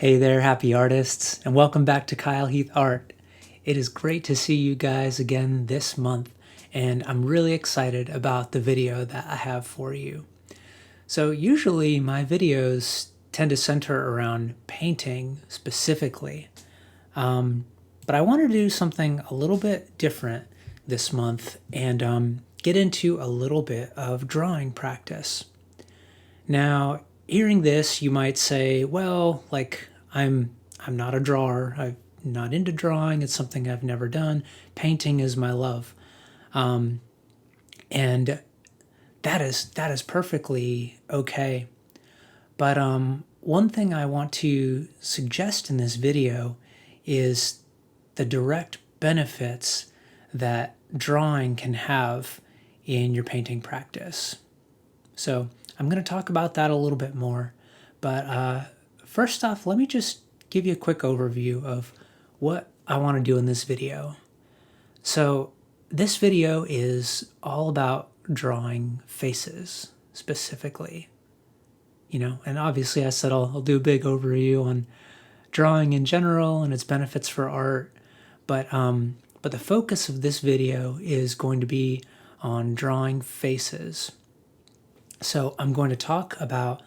Hey there, happy artists, and welcome back to Kyle Heath Art. It is great to see you guys again this month, and I'm really excited about the video that I have for you. So usually my videos tend to center around painting specifically, but I want to do something a little bit different this month and get into a little bit of drawing practice. Now, hearing this, you might say, well, I'm not a drawer. I'm not into drawing. It's something I've never done. Painting is my love. And that is perfectly okay. But one thing I want to suggest in this video is the direct benefits that drawing can have in your painting practice. So I'm going to talk about that a little bit more. But first off, let me just give you a quick overview of what I want to do in this video. So this video is all about drawing faces specifically. And obviously I said I'll do a big overview on drawing in general and its benefits for art. But the focus of this video is going to be on drawing faces. So I'm going to talk about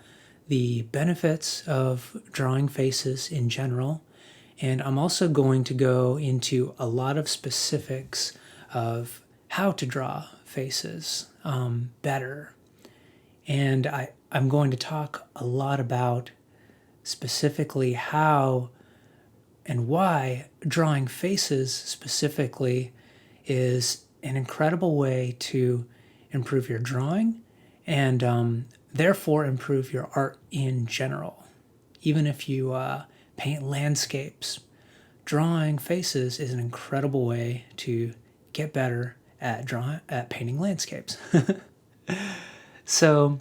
the benefits of drawing faces in general, and I'm also going to go into a lot of specifics of how to draw faces better. And I'm going to talk a lot about specifically how and why drawing faces specifically is an incredible way to improve your drawing and therefore improve your art in general. Even if you paint landscapes, drawing faces is an incredible way to get better at painting landscapes. So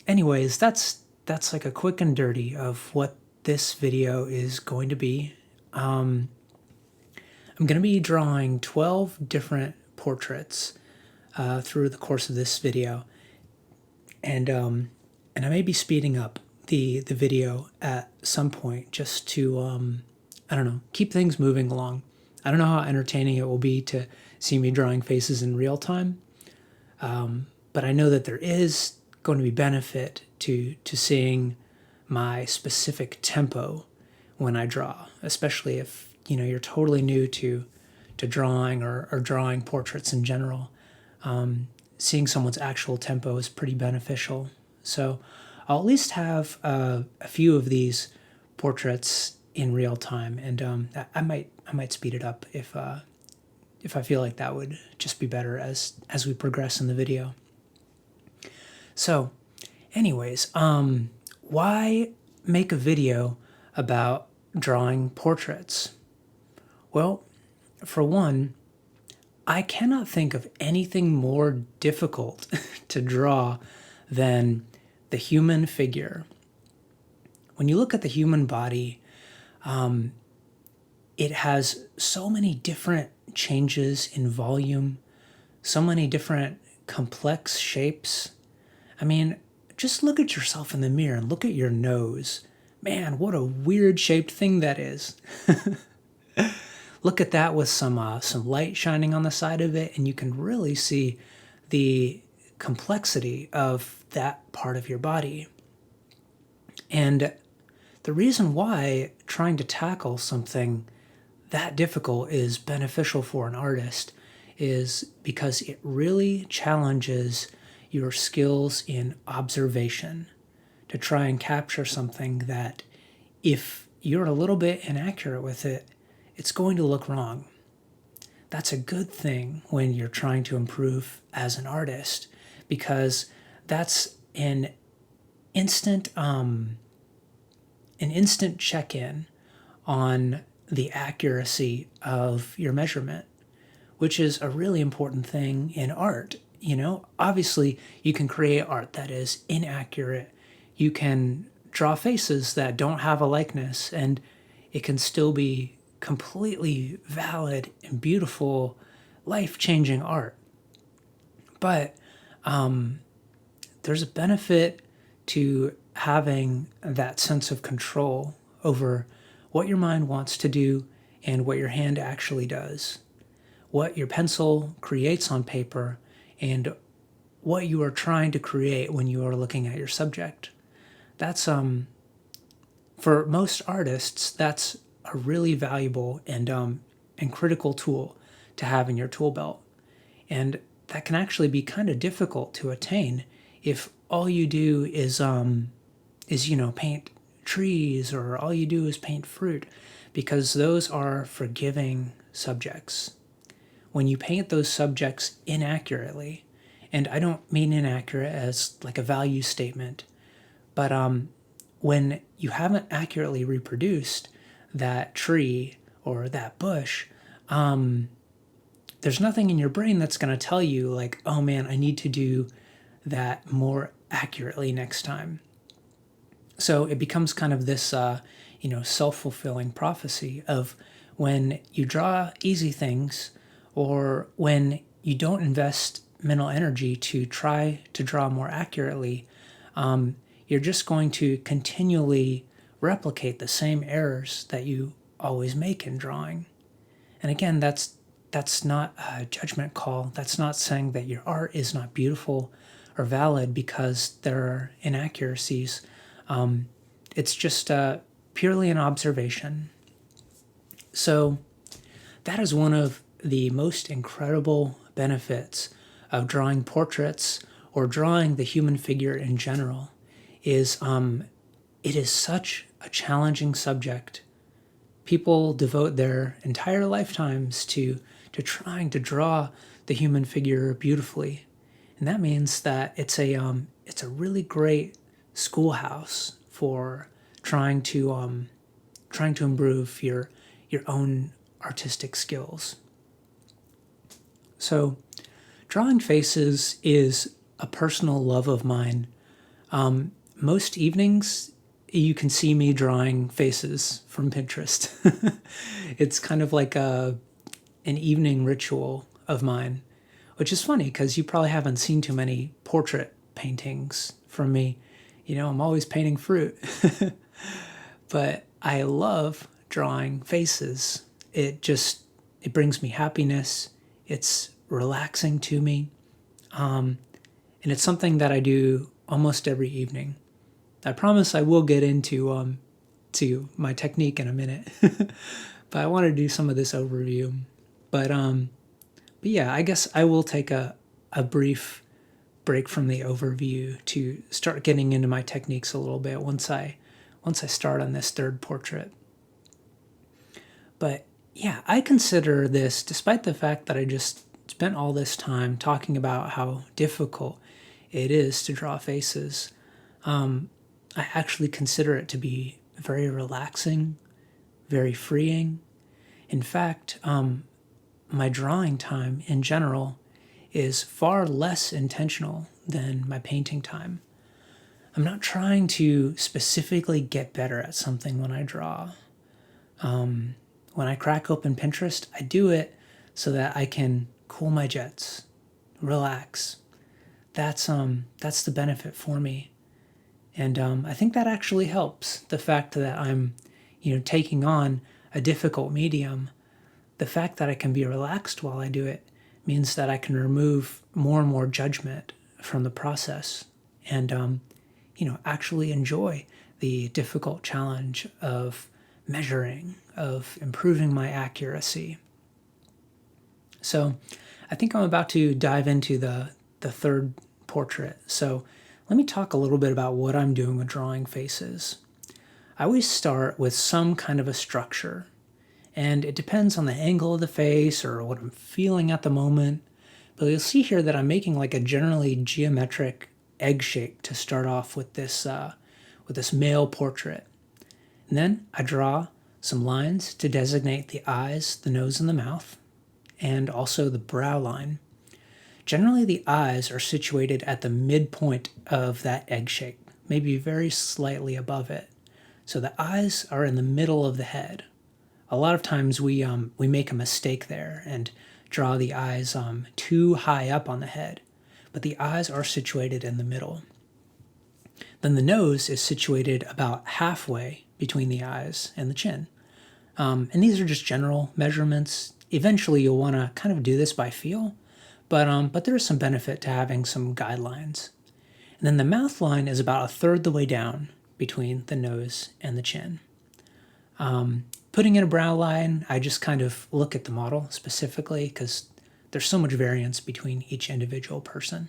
anyways, that's like a quick and dirty of what this video is going to be. I'm going to be drawing 12 different portraits through the course of this video. And I may be speeding up the video at some point just to, I don't know, keep things moving along. I don't know how entertaining it will be to see me drawing faces in real time, but I know that there is going to be benefit to seeing my specific tempo when I draw, especially if you're totally new to drawing or drawing portraits in general. Seeing someone's actual tempo is pretty beneficial. So I'll at least have a few of these portraits in real time, and I might speed it up if I feel like that would just be better as we progress in the video. So, anyways, why make a video about drawing portraits? Well, for one, I cannot think of anything more difficult to draw than the human figure. When you look at the human body, it has so many different changes in volume, so many different complex shapes. I mean, just look at yourself in the mirror and look at your nose. Man, what a weird shaped thing that is. Look at that with some light shining on the side of it, and you can really see the complexity of that part of your body. And the reason why trying to tackle something that difficult is beneficial for an artist is because it really challenges your skills in observation to try and capture something that, if you're a little bit inaccurate with it, it's going to look wrong. That's a good thing when you're trying to improve as an artist, because that's an instant check-in on the accuracy of your measurement, which is a really important thing in art. Obviously you can create art that is inaccurate. You can draw faces that don't have a likeness, and it can still be completely valid and beautiful, life-changing art. But there's a benefit to having that sense of control over what your mind wants to do and what your hand actually does, what your pencil creates on paper and what you are trying to create when you are looking at your subject. That's for most artists, that's a really valuable and critical tool to have in your tool belt. And that can actually be kind of difficult to attain if all you do is paint trees, or all you do is paint fruit, because those are forgiving subjects. When you paint those subjects inaccurately, and I don't mean inaccurate as like a value statement, but when you haven't accurately reproduced that tree or that bush, there's nothing in your brain that's going to tell you like, oh man, I need to do that more accurately next time. So it becomes kind of this, self-fulfilling prophecy of when you draw easy things, or when you don't invest mental energy to try to draw more accurately, you're just going to continually replicate the same errors that you always make in drawing. And again, that's not a judgment call. That's not saying that your art is not beautiful or valid because there are inaccuracies. It's just purely an observation. So that is one of the most incredible benefits of drawing portraits or drawing the human figure in general, is it is such a challenging subject. People devote their entire lifetimes to trying to draw the human figure beautifully. And that means that it's a really great schoolhouse for trying to improve your own artistic skills. So drawing faces is a personal love of mine. Most evenings you can see me drawing faces from Pinterest. It's kind of like an evening ritual of mine, which is funny because you probably haven't seen too many portrait paintings from me. I'm always painting fruit. But I love drawing faces. It brings me happiness. It's relaxing to me. And it's something that I do almost every evening. I promise I will get into to my technique in a minute. But I want to do some of this overview. But yeah, I guess I will take a brief break from the overview to start getting into my techniques a little bit once I start on this third portrait. But yeah, I consider this, despite the fact that I just spent all this time talking about how difficult it is to draw faces, I actually consider it to be very relaxing, very freeing. In fact, my drawing time in general is far less intentional than my painting time. I'm not trying to specifically get better at something when I draw. When I crack open Pinterest, I do it so that I can cool my jets, relax. That's the benefit for me. And I think that actually helps. The fact that I'm, taking on a difficult medium, the fact that I can be relaxed while I do it means that I can remove more and more judgment from the process and, actually enjoy the difficult challenge of measuring, of improving my accuracy. So I think I'm about to dive into the third portrait. So let me talk a little bit about what I'm doing with drawing faces. I always start with some kind of a structure, and it depends on the angle of the face or what I'm feeling at the moment. But you'll see here that I'm making like a generally geometric egg shape to start off with this male portrait. And then I draw some lines to designate the eyes, the nose, and the mouth, and also the brow line. Generally, the eyes are situated at the midpoint of that egg shape, maybe very slightly above it. So the eyes are in the middle of the head. A lot of times we make a mistake there and draw the eyes too high up on the head, but the eyes are situated in the middle. Then the nose is situated about halfway between the eyes and the chin. And these are just general measurements. Eventually you'll want to kind of do this by feel, but there is some benefit to having some guidelines. And then the mouth line is about a third the way down between the nose and the chin. Putting in a brow line, I just kind of look at the model specifically because there's so much variance between each individual person.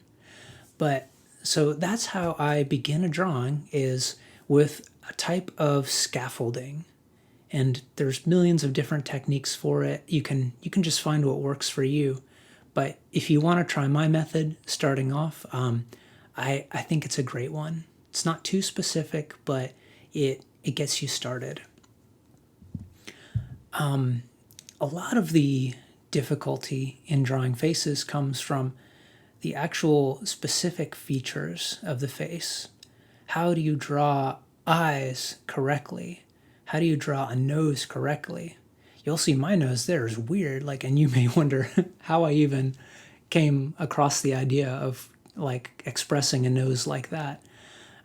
But so that's how I begin a drawing, is with a type of scaffolding. And there's millions of different techniques for it. You can just find what works for you. But if you want to try my method starting off, I think it's a great one. It's not too specific, but it gets you started. A lot of the difficulty in drawing faces comes from the actual specific features of the face. How do you draw eyes correctly? How do you draw a nose correctly? You'll see my nose there is weird, and you may wonder how I even came across the idea of expressing a nose like that.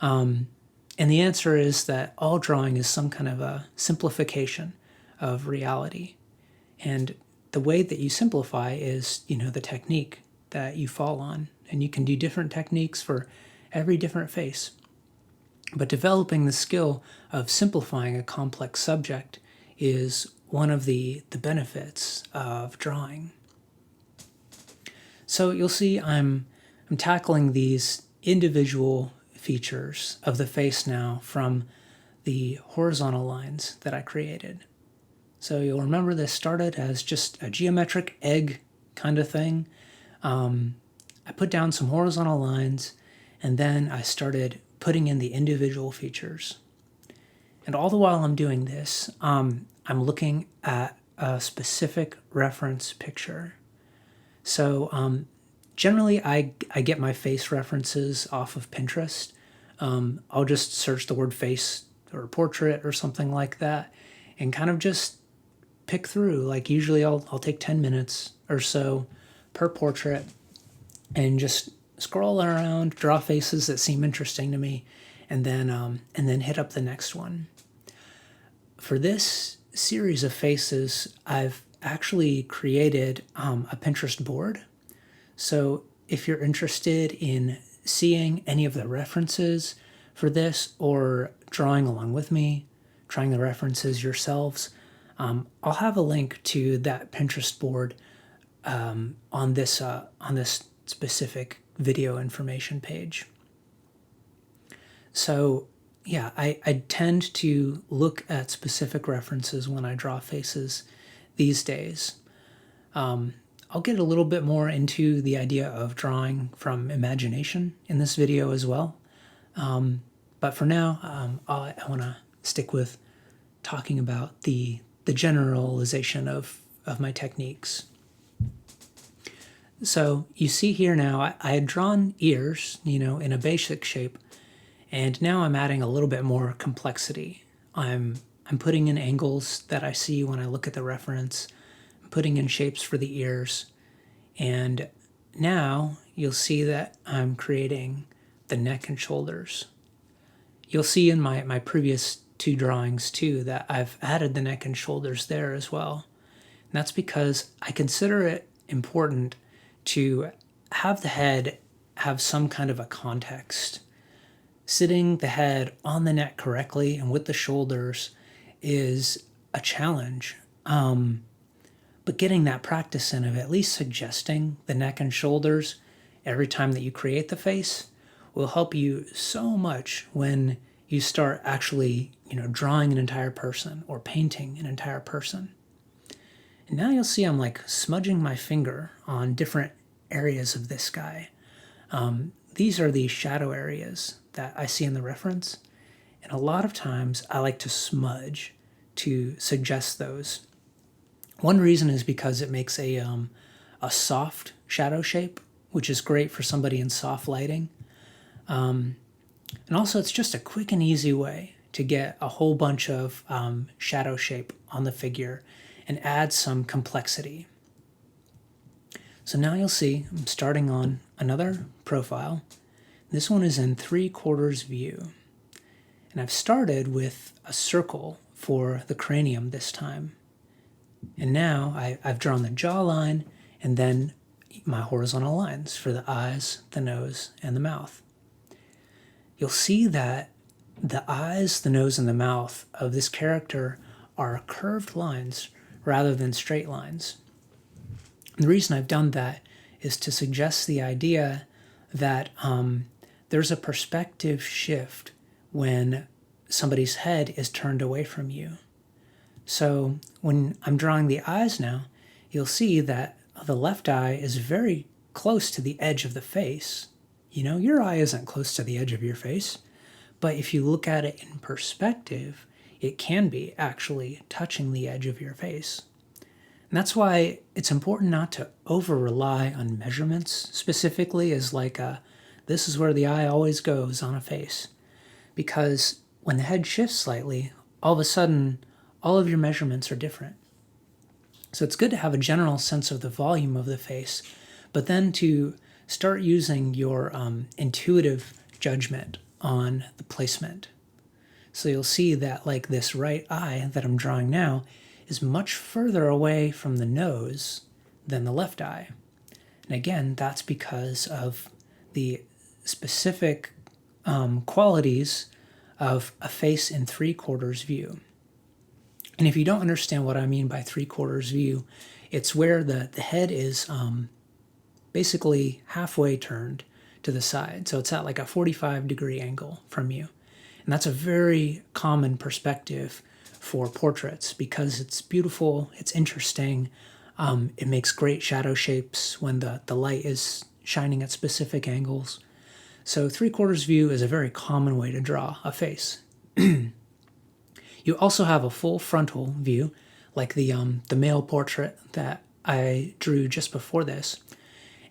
And the answer is that all drawing is some kind of a simplification of reality. And the way that you simplify is, the technique that you fall on. And you can do different techniques for every different face. But developing the skill of simplifying a complex subject is one of the benefits of drawing. So you'll see I'm tackling these individual features of the face now from the horizontal lines that I created. So you'll remember this started as just a geometric egg kind of thing. I put down some horizontal lines, and then I started putting in the individual features. And all the while I'm doing this, I'm looking at a specific reference picture. So generally I get my face references off of Pinterest. I'll just search the word face or portrait or something like that and kind of just pick through. Usually I'll take 10 minutes or so per portrait and just scroll around, draw faces that seem interesting to me, and then hit up the next one. For this series of faces, I've actually created a Pinterest board. So if you're interested in seeing any of the references for this or drawing along with me, trying the references yourselves, I'll have a link to that Pinterest board on this specific video information page. So yeah, I tend to look at specific references when I draw faces these days. I'll get a little bit more into the idea of drawing from imagination in this video as well. But for now, I want to stick with talking about the generalization of my techniques. So you see here now, I had drawn ears, in a basic shape, and now I'm adding a little bit more complexity. I'm putting in angles that I see when I look at the reference, I'm putting in shapes for the ears, and now you'll see that I'm creating the neck and shoulders. You'll see in my previous two drawings too that I've added the neck and shoulders there as well. And that's because I consider it important to have the head have some kind of a context. Sitting the head on the neck correctly and with the shoulders is a challenge. But getting that practice in of at least suggesting the neck and shoulders every time that you create the face will help you so much when you start actually, drawing an entire person or painting an entire person. And now you'll see I'm smudging my finger on different areas of this guy. These are the shadow areas that I see in the reference. And a lot of times I like to smudge to suggest those. One reason is because it makes a soft shadow shape, which is great for somebody in soft lighting. And also it's just a quick and easy way to get a whole bunch of shadow shape on the figure and add some complexity. So now you'll see I'm starting on another profile. This one is in 3/4 view. And I've started with a circle for the cranium this time. And now I've drawn the jawline and then my horizontal lines for the eyes, the nose, and the mouth. You'll see that the eyes, the nose, and the mouth of this character are curved lines rather than straight lines. And the reason I've done that is to suggest the idea that there's a perspective shift when somebody's head is turned away from you. So when I'm drawing the eyes now, you'll see that the left eye is very close to the edge of the face. You know, your eye isn't close to the edge of your face, but if you look at it in perspective, it can be actually touching the edge of your face. And that's why it's important not to over-rely on measurements specifically as like this is where the eye always goes on a face. Because when the head shifts slightly, all of a sudden, all of your measurements are different. So it's good to have a general sense of the volume of the face, but then to start using your intuitive judgment on the placement. So you'll see that like this right eye that I'm drawing now is much further away from the nose than the left eye. And again, that's because of the specific qualities of a face in 3/4 view. And if you don't understand what I mean by 3/4 view, it's where the head is basically halfway turned to the side. So it's at like a 45-degree angle from you. And that's a very common perspective for portraits because it's beautiful, it's interesting, it makes great shadow shapes when the light is shining at specific angles. So 3/4 view is a very common way to draw a face. You also have a full frontal view, like the male portrait that I drew just before this.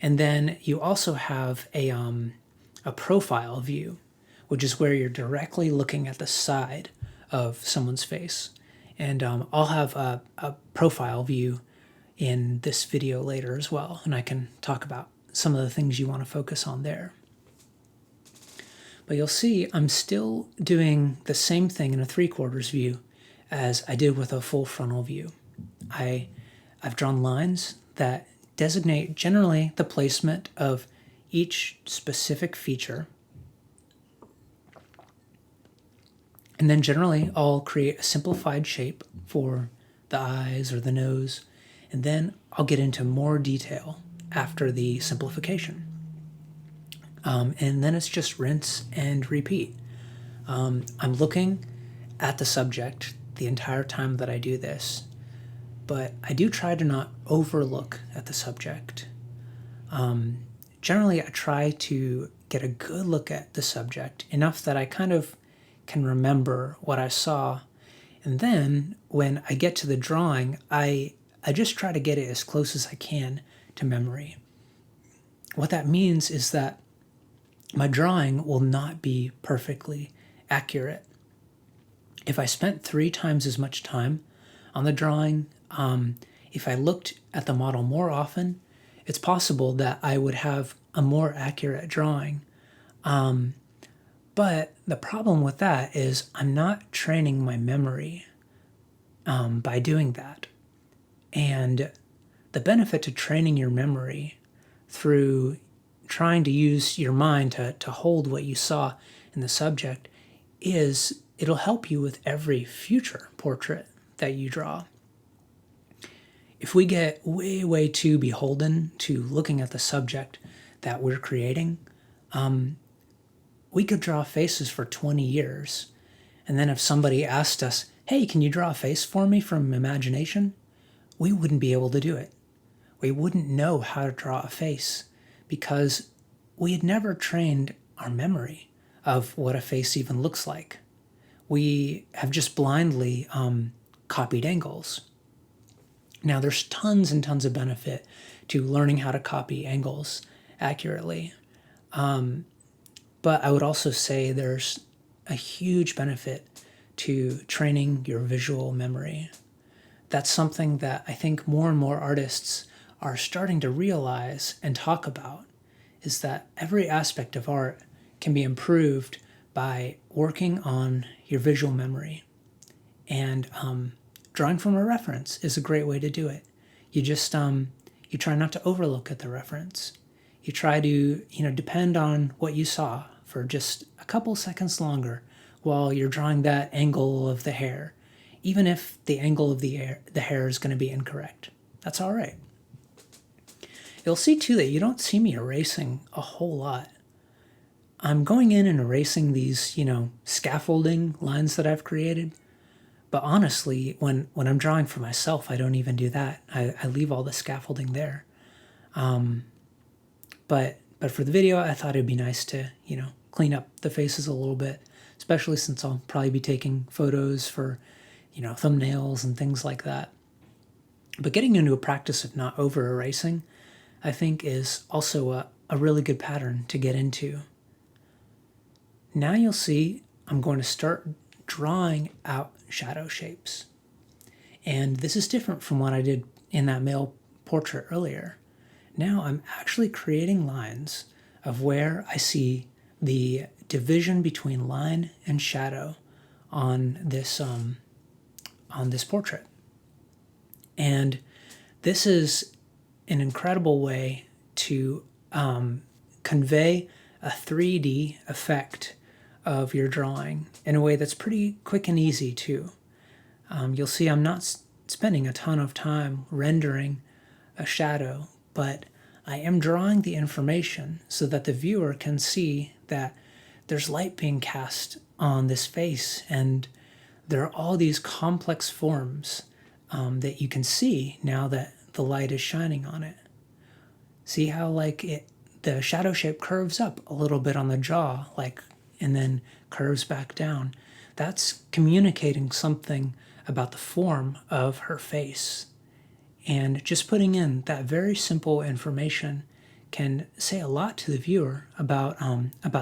And then you also have a profile view, which is where you're directly looking at the side of someone's face. And I'll have a profile view in this video later as well, and I can talk about some of the things you want to focus on there. But you'll see I'm still doing the same thing in a 3/4 view as I did with a full frontal view. I've drawn lines that designate generally the placement of each specific feature. And then generally I'll create a simplified shape for the eyes or the nose, and then I'll get into more detail after the simplification. And then it's just rinse and repeat. I'm looking at the subject the entire time that I do this, but I do try to not overlook at the subject. Generally, I try to get a good look at the subject, enough that I kind of can remember what I saw. And then when I get to the drawing, I just try to get it as close as I can to memory. What that means is that my drawing will not be perfectly accurate. If I spent 3 times as much time on the drawing, if I looked at the model more often, it's possible that I would have a more accurate drawing. But the problem with that is I'm not training my memory by doing that. And the benefit to training your memory through trying to use your mind to hold what you saw in the subject is it'll help you with every future portrait that you draw. If we get way too beholden to looking at the subject that we're creating, we could draw faces for 20 years. And then if somebody asked us, hey, can you draw a face for me from imagination? We wouldn't be able to do it. We wouldn't know how to draw a face because we had never trained our memory of what a face even looks like. We have just blindly copied angles. Now, there's tons and tons of benefit to learning how to copy angles accurately. But I would also say there's a huge benefit to training your visual memory. That's something that I think more and more artists are starting to realize and talk about, is that every aspect of art can be improved by working on your visual memory. And drawing from a reference is a great way to do it. You just you try not to overlook at the reference. You try to depend on what you saw for just a couple seconds longer while you're drawing that angle of the hair, even if the angle of the hair is going to be incorrect. That's all right. You'll see too that you don't see me erasing a whole lot. I'm going in and erasing these, scaffolding lines that I've created. But honestly, when I'm drawing for myself, I don't even do that. I leave all the scaffolding there. But for the video, I thought it'd be nice to, clean up the faces a little bit, especially since I'll probably be taking photos for, thumbnails and things like that. But getting into a practice of not over erasing, I think, is also a really good pattern to get into. Now you'll see I'm going to start drawing out shadow shapes. And this is different from what I did in that male portrait earlier. Now I'm actually creating lines of where I see the division between line and shadow on this portrait. And this is an incredible way to convey a 3D effect of your drawing in a way that's pretty quick and easy too. You'll see I'm not spending a ton of time rendering a shadow, but I am drawing the information so that the viewer can see that there's light being cast on this face, and there are all these complex forms that you can see now that the light is shining on it. See how the shadow shape curves up a little bit on the jaw, and then curves back down. That's communicating something about the form of her face. And just putting in that very simple information can say a lot to the viewer about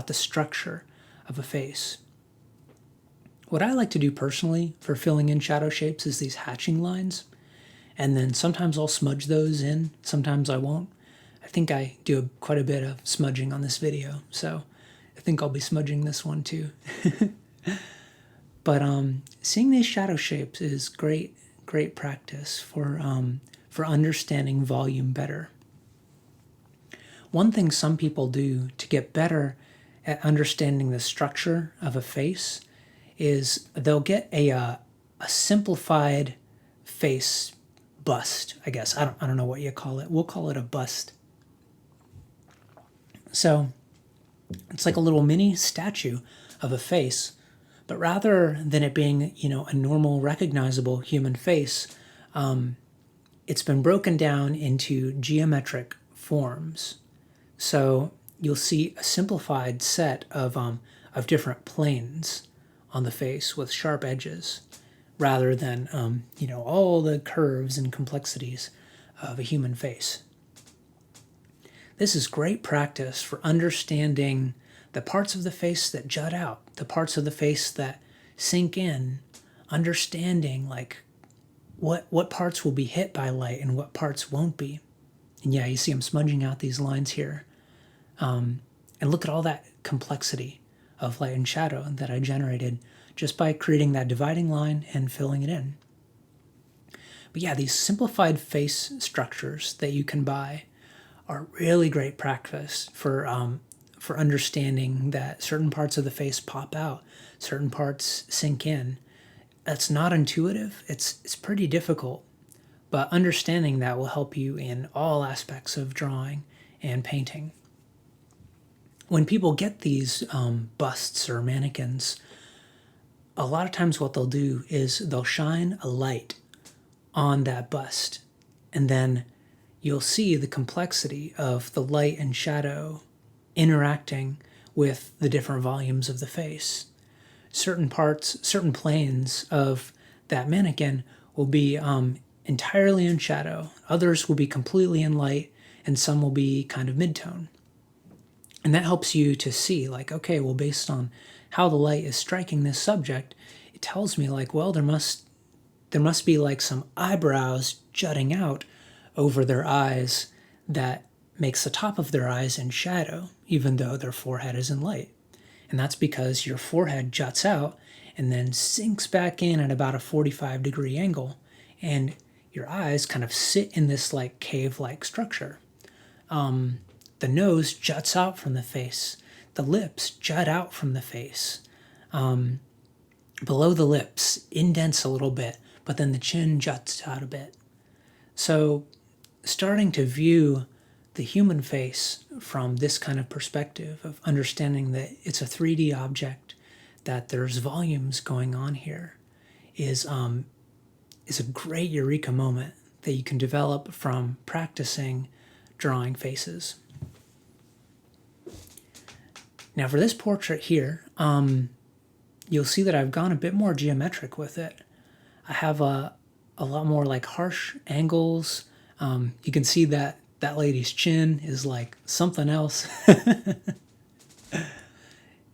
the structure of a face. What I like to do personally for filling in shadow shapes is these hatching lines. And then sometimes I'll smudge those in, sometimes I won't. I think I do quite a bit of smudging on this video, so I think I'll be smudging this one too. But seeing these shadow shapes is great practice for understanding volume better. One thing some people do to get better at understanding the structure of a face is they'll get a simplified face bust, I guess. I don't know what you call it. We'll call it a bust. So it's like a little mini statue of a face, but rather than it being, a normal recognizable human face, it's been broken down into geometric forms. So you'll see a simplified set of different planes on the face with sharp edges, rather than all the curves and complexities of a human face. This is great practice for understanding the parts of the face that jut out, the parts of the face that sink in, understanding what parts will be hit by light and what parts won't be. And yeah, you see I'm smudging out these lines here. And look at all that complexity of light and shadow that I generated just by creating that dividing line and filling it in. But yeah, these simplified face structures that you can buy are really great practice for understanding that certain parts of the face pop out, certain parts sink in. That's not intuitive. It's pretty difficult, but understanding that will help you in all aspects of drawing and painting. When people get these busts or mannequins, a lot of times what they'll do is they'll shine a light on that bust, and then you'll see the complexity of the light and shadow interacting with the different volumes of the face. Certain planes of that mannequin will be entirely in shadow, others will be completely in light, and some will be kind of mid-tone. And that helps you to see, okay, well, based on how the light is striking this subject, it tells me, there must be some eyebrows jutting out over their eyes that makes the top of their eyes in shadow, even though their forehead is in light. And that's because your forehead juts out and then sinks back in at about a 45-degree angle. And your eyes kind of sit in this like cave-like structure. The nose juts out from the face. The lips jut out from the face. Below the lips, indents a little bit, but then the chin juts out a bit. So starting to view the human face from this kind of perspective of understanding that it's a 3D object, that there's volumes going on here, is a great eureka moment that you can develop from practicing drawing faces. Now for this portrait here, you'll see that I've gone a bit more geometric with it. I have a lot more like harsh angles. You can see that that lady's chin is like something else.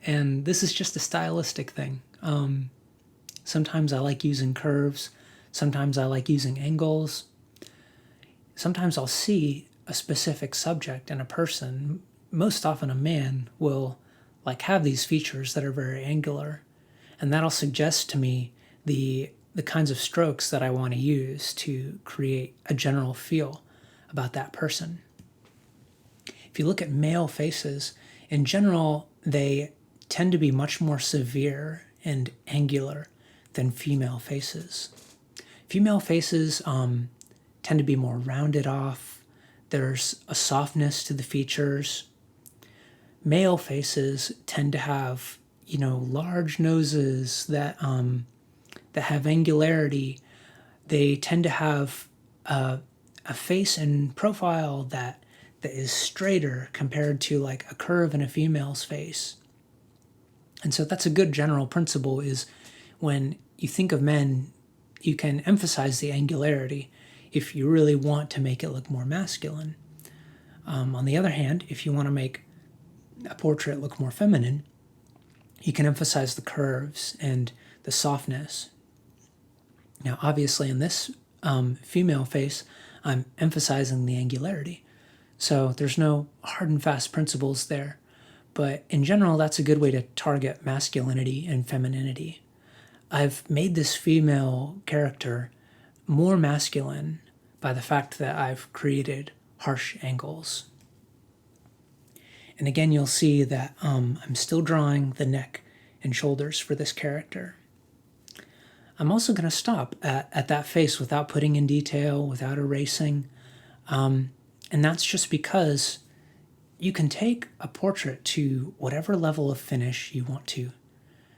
And this is just a stylistic thing. Sometimes I like using curves. Sometimes I like using angles. Sometimes I'll see a specific subject in a person. Most often a man will like have these features that are very angular. And that'll suggest to me the kinds of strokes that I want to use to create a general feel about that person. If you look at male faces, in general, they tend to be much more severe and angular than female faces. Female faces tend to be more rounded off. There's a softness to the features. Male faces tend to have, large noses that have angularity. They tend to have a face and profile that is straighter compared to like a curve in a female's face. And so that's a good general principle, is when you think of men, you can emphasize the angularity if you really want to make it look more masculine. On the other hand, if you want to make a portrait look more feminine, you can emphasize the curves and the softness. Now, obviously, in this female face, I'm emphasizing the angularity. So there's no hard and fast principles there. But in general, that's a good way to target masculinity and femininity. I've made this female character more masculine by the fact that I've created harsh angles. And again, you'll see that I'm still drawing the neck and shoulders for this character. I'm also going to stop at that face without putting in detail, without erasing. And that's just because you can take a portrait to whatever level of finish you want to.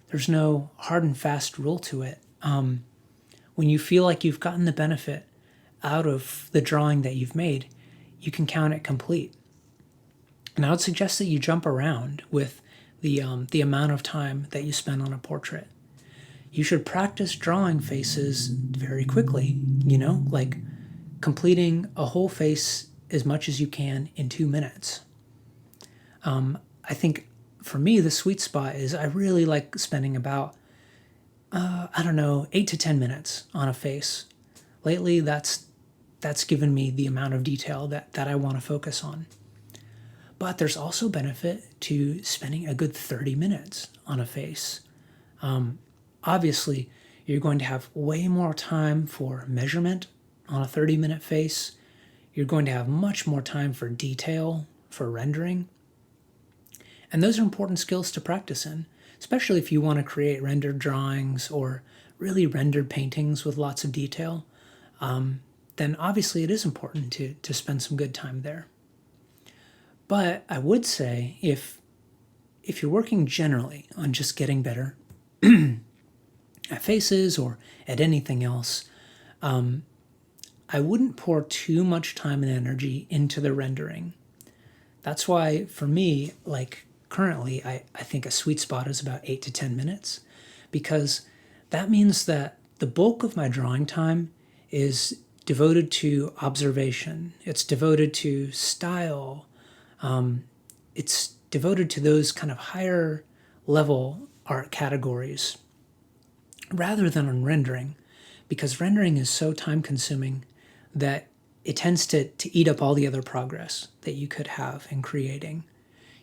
There's no hard and fast rule to it. When you feel like you've gotten the benefit out of the drawing that you've made, you can count it complete. And I would suggest that you jump around with the amount of time that you spend on a portrait. You should practice drawing faces very quickly, like completing a whole face as much as you can in 2 minutes. I think for me, the sweet spot is I really like spending about, 8 to 10 minutes on a face. Lately, that's given me the amount of detail that I want to focus on. But there's also benefit to spending a good 30 minutes on a face. Obviously, you're going to have way more time for measurement on a 30-minute face. You're going to have much more time for detail, for rendering. And those are important skills to practice in, especially if you want to create rendered drawings or really rendered paintings with lots of detail. Then obviously it is important to spend some good time there. But I would say if you're working generally on just getting better at faces or at anything else, I wouldn't pour too much time and energy into the rendering. That's why for me, like currently, I think a sweet spot is about 8 to 10 minutes, because that means that the bulk of my drawing time is devoted to observation. It's devoted to style. It's devoted to those kind of higher level art categories rather than on rendering, because rendering is so time consuming that it tends to eat up all the other progress that you could have in creating.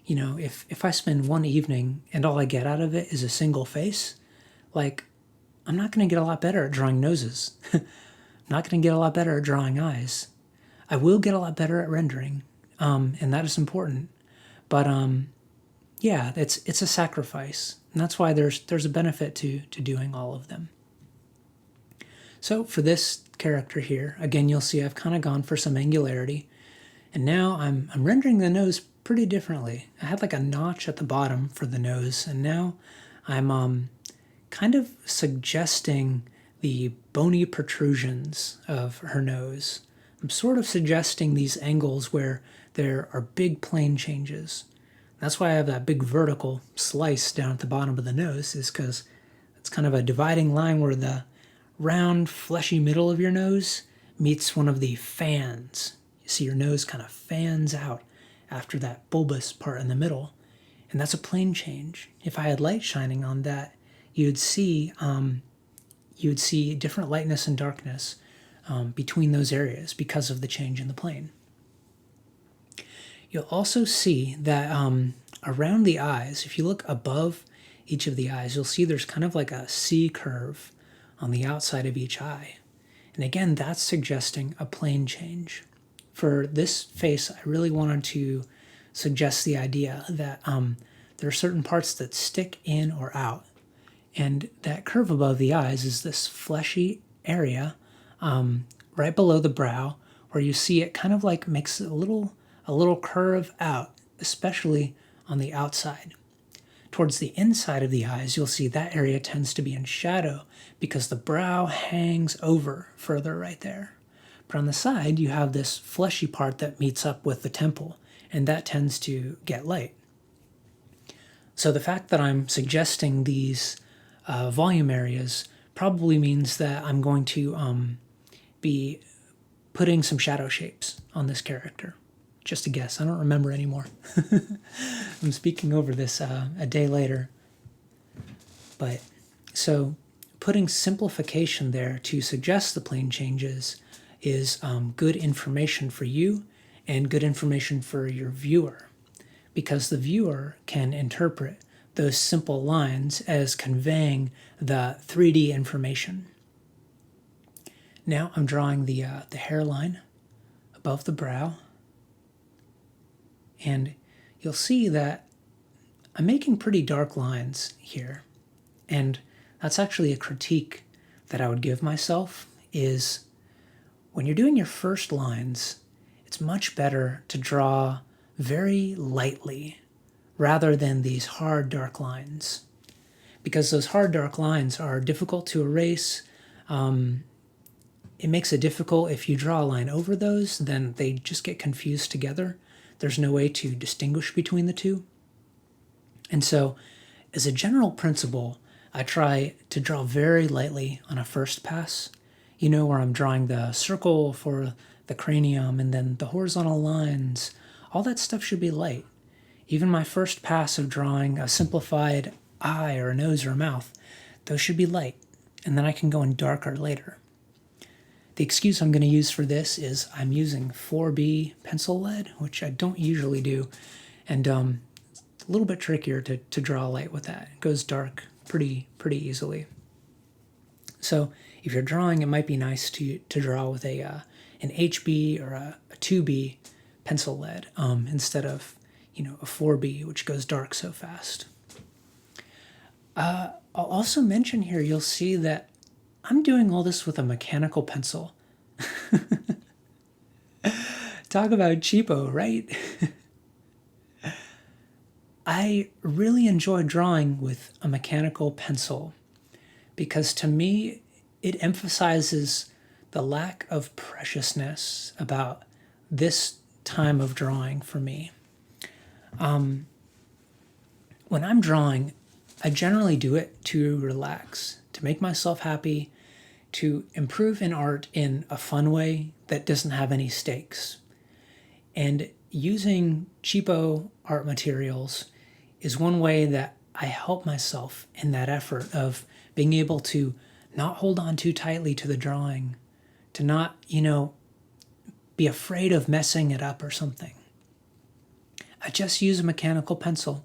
If I spend one evening and all I get out of it is a single face, like, I'm not going to get a lot better at drawing noses. I'm not going to get a lot better at drawing eyes. I will get a lot better at rendering, and that is important. But yeah, it's a sacrifice, and that's why there's a benefit to doing all of them. So for this character here, again, you'll see I've kind of gone for some angularity, and now I'm rendering the nose pretty differently. I had like a notch at the bottom for the nose, and now I'm kind of suggesting the bony protrusions of her nose. I'm sort of suggesting these angles where there are big plane changes. That's why I have that big vertical slice down at the bottom of the nose, is because it's kind of a dividing line where the round, fleshy middle of your nose meets one of the fans. You see your nose kind of fans out after that bulbous part in the middle, and that's a plane change. If I had light shining on that, you'd see different lightness and darkness between those areas because of the change in the plane. You'll also see that around the eyes, if you look above each of the eyes, you'll see there's kind of like a C curve on the outside of each eye. And again, that's suggesting a plane change. For this face, I really wanted to suggest the idea that there are certain parts that stick in or out. And that curve above the eyes is this fleshy area right below the brow, where you see it kind of like makes a little curve out, especially on the outside. Towards the inside of the eyes, you'll see that area tends to be in shadow because the brow hangs over further right there. But on the side, you have this fleshy part that meets up with the temple, and that tends to get light. So the fact that I'm suggesting these volume areas probably means that I'm going to be putting some shadow shapes on this character. Just a guess. I don't remember anymore. I'm speaking over this a day later. But so putting simplification there to suggest the plane changes is good information for you and good information for your viewer, because the viewer can interpret those simple lines as conveying the 3D information. Now I'm drawing the hairline above the brow, and you'll see that I'm making pretty dark lines here, and that's actually a critique that I would give myself, is when you're doing your first lines, it's much better to draw very lightly rather than these hard dark lines, because those hard dark lines are difficult to erase. It makes it difficult if you draw a line over those, then they just get confused together. There's no way to distinguish between the two. And so, as a general principle, I try to draw very lightly on a first pass. You know, where I'm drawing the circle for the cranium and then the horizontal lines. All that stuff should be light. Even my first pass of drawing a simplified eye or a nose or a mouth, those should be light. And then I can go in darker later. The excuse I'm going to use for this is I'm using 4B pencil lead, which I don't usually do, and it's a little bit trickier to draw light with that. It goes dark pretty easily. So if you're drawing, it might be nice to draw with an HB or a 2B pencil lead instead of a 4B, which goes dark so fast. I'll also mention here, you'll see that I'm doing all this with a mechanical pencil. Talk about cheapo, right? I really enjoy drawing with a mechanical pencil because to me, it emphasizes the lack of preciousness about this time of drawing for me. When I'm drawing, I generally do it to relax, to make myself happy, to improve in art in a fun way that doesn't have any stakes. And using cheapo art materials is one way that I help myself in that effort of being able to not hold on too tightly to the drawing, to not, be afraid of messing it up or something. I just use a mechanical pencil.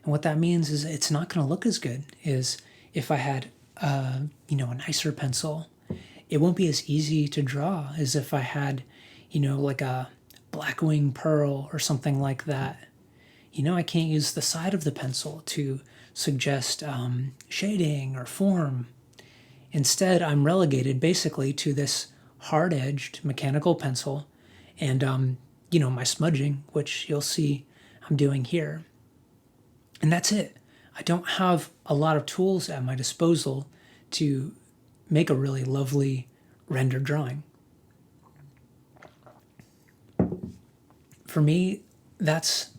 And what that means is it's not going to look as good as if I had a nicer pencil, it won't be as easy to draw as if I had, like a Blackwing Pearl or something like that. I can't use the side of the pencil to suggest shading or form. Instead, I'm relegated basically to this hard-edged mechanical pencil and, my smudging, which you'll see I'm doing here. And that's it. I don't have a lot of tools at my disposal to make a really lovely rendered drawing. For me, that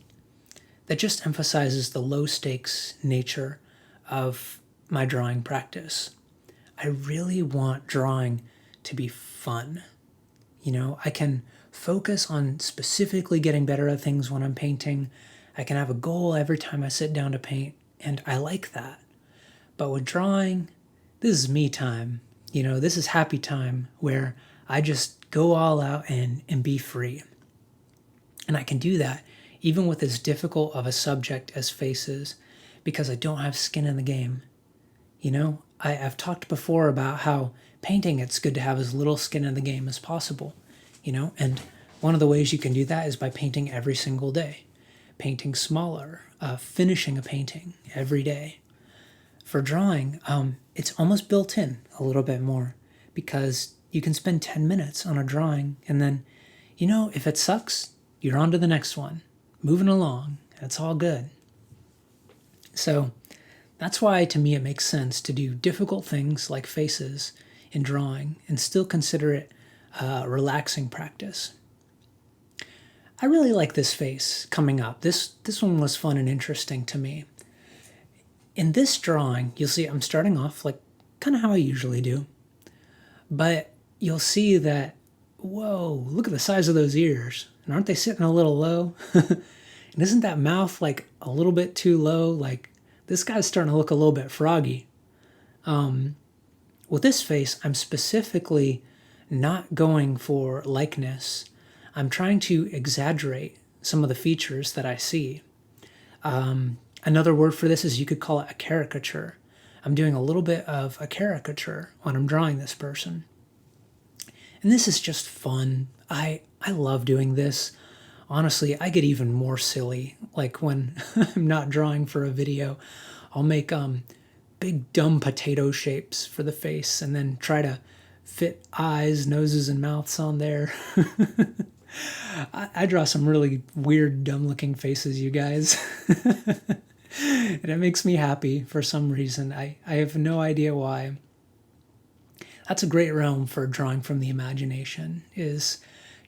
just emphasizes the low stakes nature of my drawing practice. I really want drawing to be fun. I can focus on specifically getting better at things when I'm painting. I can have a goal every time I sit down to paint, and I like that. But with drawing, this is me time. This is happy time where I just go all out and be free. And I can do that even with as difficult of a subject as faces because I don't have skin in the game. I've talked before about how painting, it's good to have as little skin in the game as possible, and one of the ways you can do that is by painting every single day, painting smaller, finishing a painting every day. For drawing, it's almost built in a little bit more because you can spend 10 minutes on a drawing and then, if it sucks, you're on to the next one, moving along. It's all good. So that's why, to me, it makes sense to do difficult things like faces in drawing and still consider it a relaxing practice. I really like this face coming up. This one was fun and interesting to me. In this drawing, you'll see I'm starting off like kind of how I usually do. But you'll see that, whoa, look at the size of those ears. And aren't they sitting a little low? And isn't that mouth like a little bit too low? Like, this guy's starting to look a little bit froggy. With this face, I'm specifically not going for likeness. I'm trying to exaggerate some of the features that I see. Another word for this is you could call it a caricature. I'm doing a little bit of a caricature when I'm drawing this person. And this is just fun. I love doing this. Honestly, I get even more silly. Like when I'm not drawing for a video, I'll make big dumb potato shapes for the face and then try to fit eyes, noses, and mouths on there. I draw some really weird, dumb-looking faces, you guys. And it makes me happy for some reason. I have no idea why. That's a great realm for drawing from the imagination, is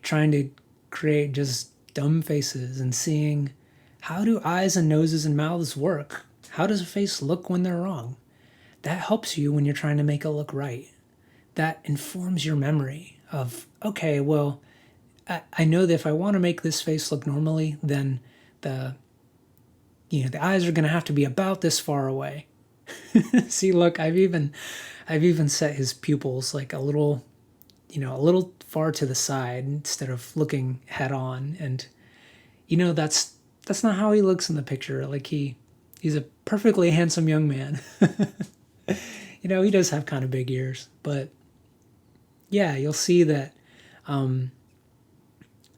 trying to create just dumb faces and seeing how do eyes and noses and mouths work? How does a face look when they're wrong? That helps you when you're trying to make it look right. That informs your memory of, okay, well, I know that if I want to make this face look normally, then the eyes are going to have to be about this far away. See, look, I've even set his pupils like a little far to the side instead of looking head on. And, that's not how he looks in the picture. Like he's a perfectly handsome young man. He does have kind of big ears, but yeah, you'll see that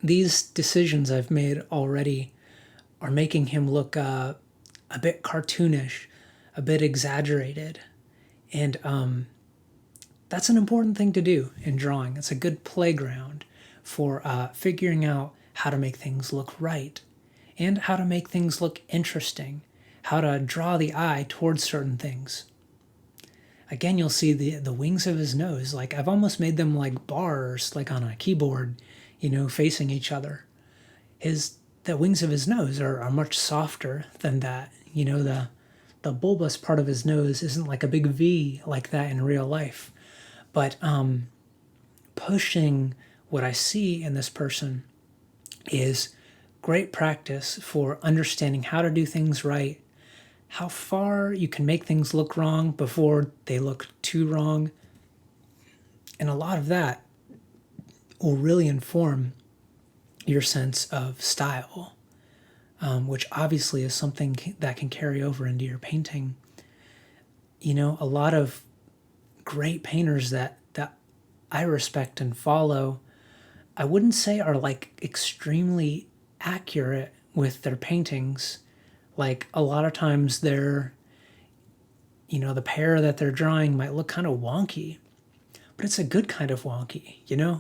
these decisions I've made already are making him look a bit cartoonish, a bit exaggerated. And that's an important thing to do in drawing. It's a good playground for figuring out how to make things look right and how to make things look interesting, how to draw the eye towards certain things. Again, you'll see the wings of his nose. Like, I've almost made them like bars, like on a keyboard, facing each other. The wings of his nose are much softer than that. The bulbous part of his nose isn't like a big V like that in real life. But pushing what I see in this person is great practice for understanding how to do things right, how far you can make things look wrong before they look too wrong. And a lot of that will really inform your sense of style, which obviously is something that can carry over into your painting. A lot of great painters that I respect and follow, I wouldn't say are like extremely accurate with their paintings. Like a lot of times they're, the pair that they're drawing might look kind of wonky, but it's a good kind of wonky,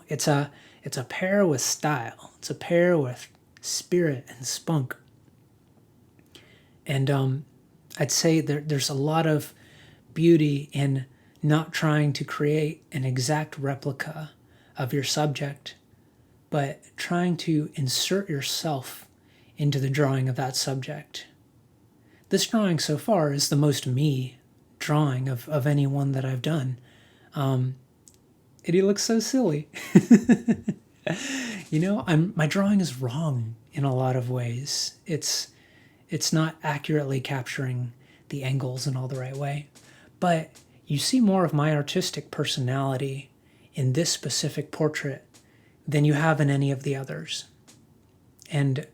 it's a pair with style. It's a pair with spirit and spunk. And I'd say there's a lot of beauty in not trying to create an exact replica of your subject, but trying to insert yourself into the drawing of that subject. This drawing so far is the most me drawing of any one that I've done. And he looks so silly. My drawing is wrong in a lot of ways. It's not accurately capturing the angles in all the right way. But you see more of my artistic personality in this specific portrait than you have in any of the others. And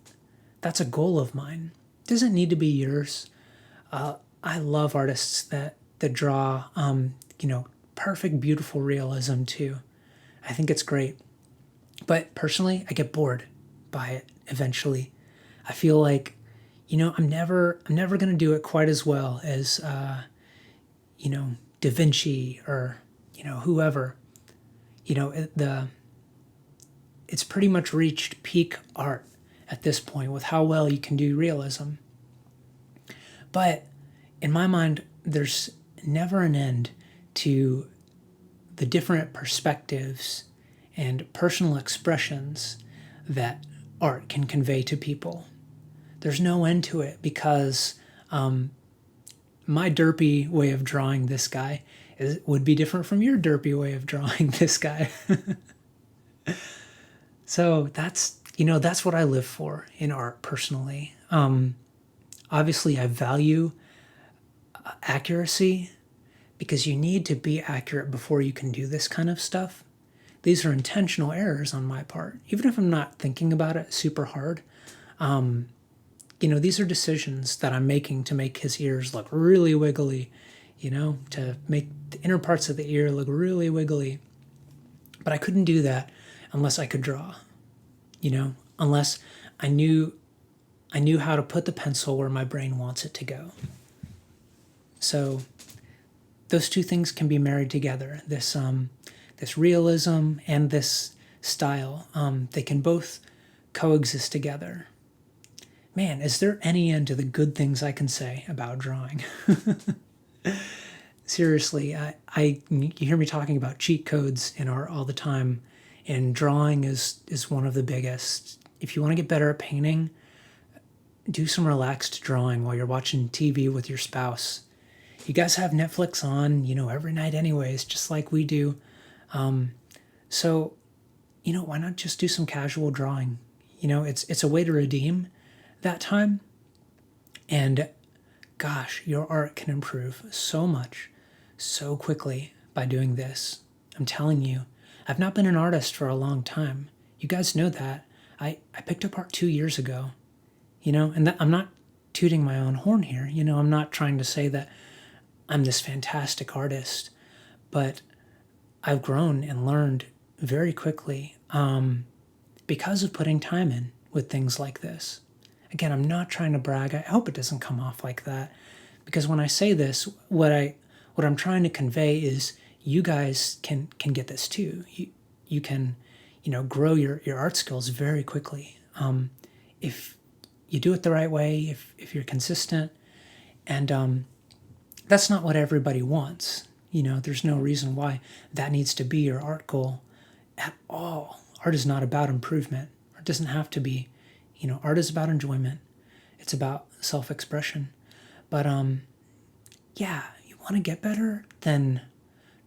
that's a goal of mine. It doesn't need to be yours. I love artists that draw, perfect, beautiful realism too. I think it's great. But personally, I get bored by it eventually. I feel like, I'm never going to do it quite as well as, Da Vinci or, whoever. It's pretty much reached peak art at this point with how well you can do realism. But in my mind, there's never an end to the different perspectives and personal expressions that art can convey to people. There's no end to it because my derpy way of drawing this guy would be different from your derpy way of drawing this guy. So that's what I live for in art personally. Obviously, I value accuracy because you need to be accurate before you can do this kind of stuff. These are intentional errors on my part, even if I'm not thinking about it super hard. These are decisions that I'm making to make his ears look really wiggly, to make the inner parts of the ear look really wiggly. But I couldn't do that unless I could draw, unless I knew how to put the pencil where my brain wants it to go. So those two things can be married together. This realism and this style, they can both coexist together. Man, is there any end to the good things I can say about drawing? Seriously, you hear me talking about cheat codes in art all the time, and drawing is one of the biggest. If you want to get better at painting, do some relaxed drawing while you're watching TV with your spouse. You guys have Netflix on, every night anyways, just like we do. So, why not just do some casual drawing? It's a way to redeem that time. And gosh, your art can improve so much, so quickly by doing this. I'm telling you, I've not been an artist for a long time. You guys know that. I picked up art 2 years ago, and I'm not tooting my own horn here. I'm not trying to say that I'm this fantastic artist, but I've grown and learned very quickly because of putting time in with things like this. Again, I'm not trying to brag. I hope it doesn't come off like that, because when I say this, what I'm trying to convey is you guys can get this too. You can, grow your art skills very quickly if you do it the right way, if you're consistent, and that's not what everybody wants. There's no reason why that needs to be your art goal at all. Art is not about improvement. Art doesn't have to be. Art is about enjoyment. It's about self-expression. But you want to get better, then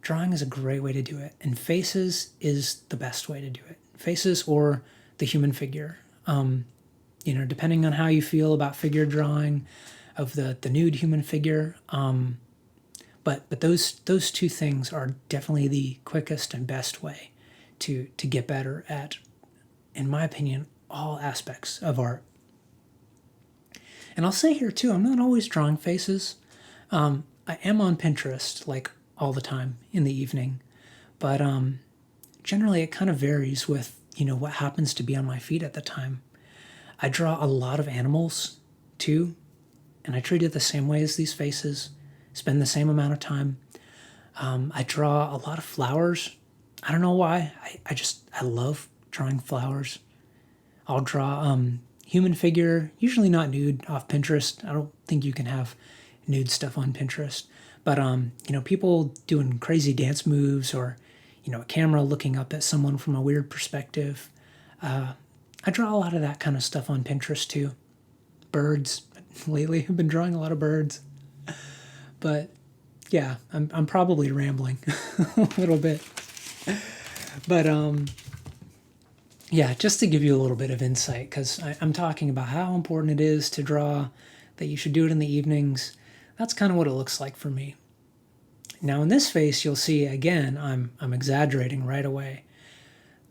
drawing is a great way to do it. And faces is the best way to do it. Faces or the human figure. Depending on how you feel about figure drawing, of the nude human figure. But those two things are definitely the quickest and best way to get better at, in my opinion, all aspects of art. And I'll say here too, I'm not always drawing faces. I am on Pinterest like all the time in the evening. But generally it kind of varies with, what happens to be on my feet at the time. I draw a lot of animals too, and I treat it the same way as these faces, spend the same amount of time. I draw a lot of flowers. I don't know why. I love drawing flowers. I'll draw human figure, usually not nude, off Pinterest. I don't think you can have nude stuff on Pinterest. But people doing crazy dance moves, or a camera looking up at someone from a weird perspective. I draw a lot of that kind of stuff on Pinterest too. Birds. Lately, I've been drawing a lot of birds. But yeah, I'm probably rambling a little bit. But yeah, just to give you a little bit of insight, because I'm talking about how important it is to draw, that you should do it in the evenings. That's kind of what it looks like for me. Now in this face, you'll see, again, I'm exaggerating right away.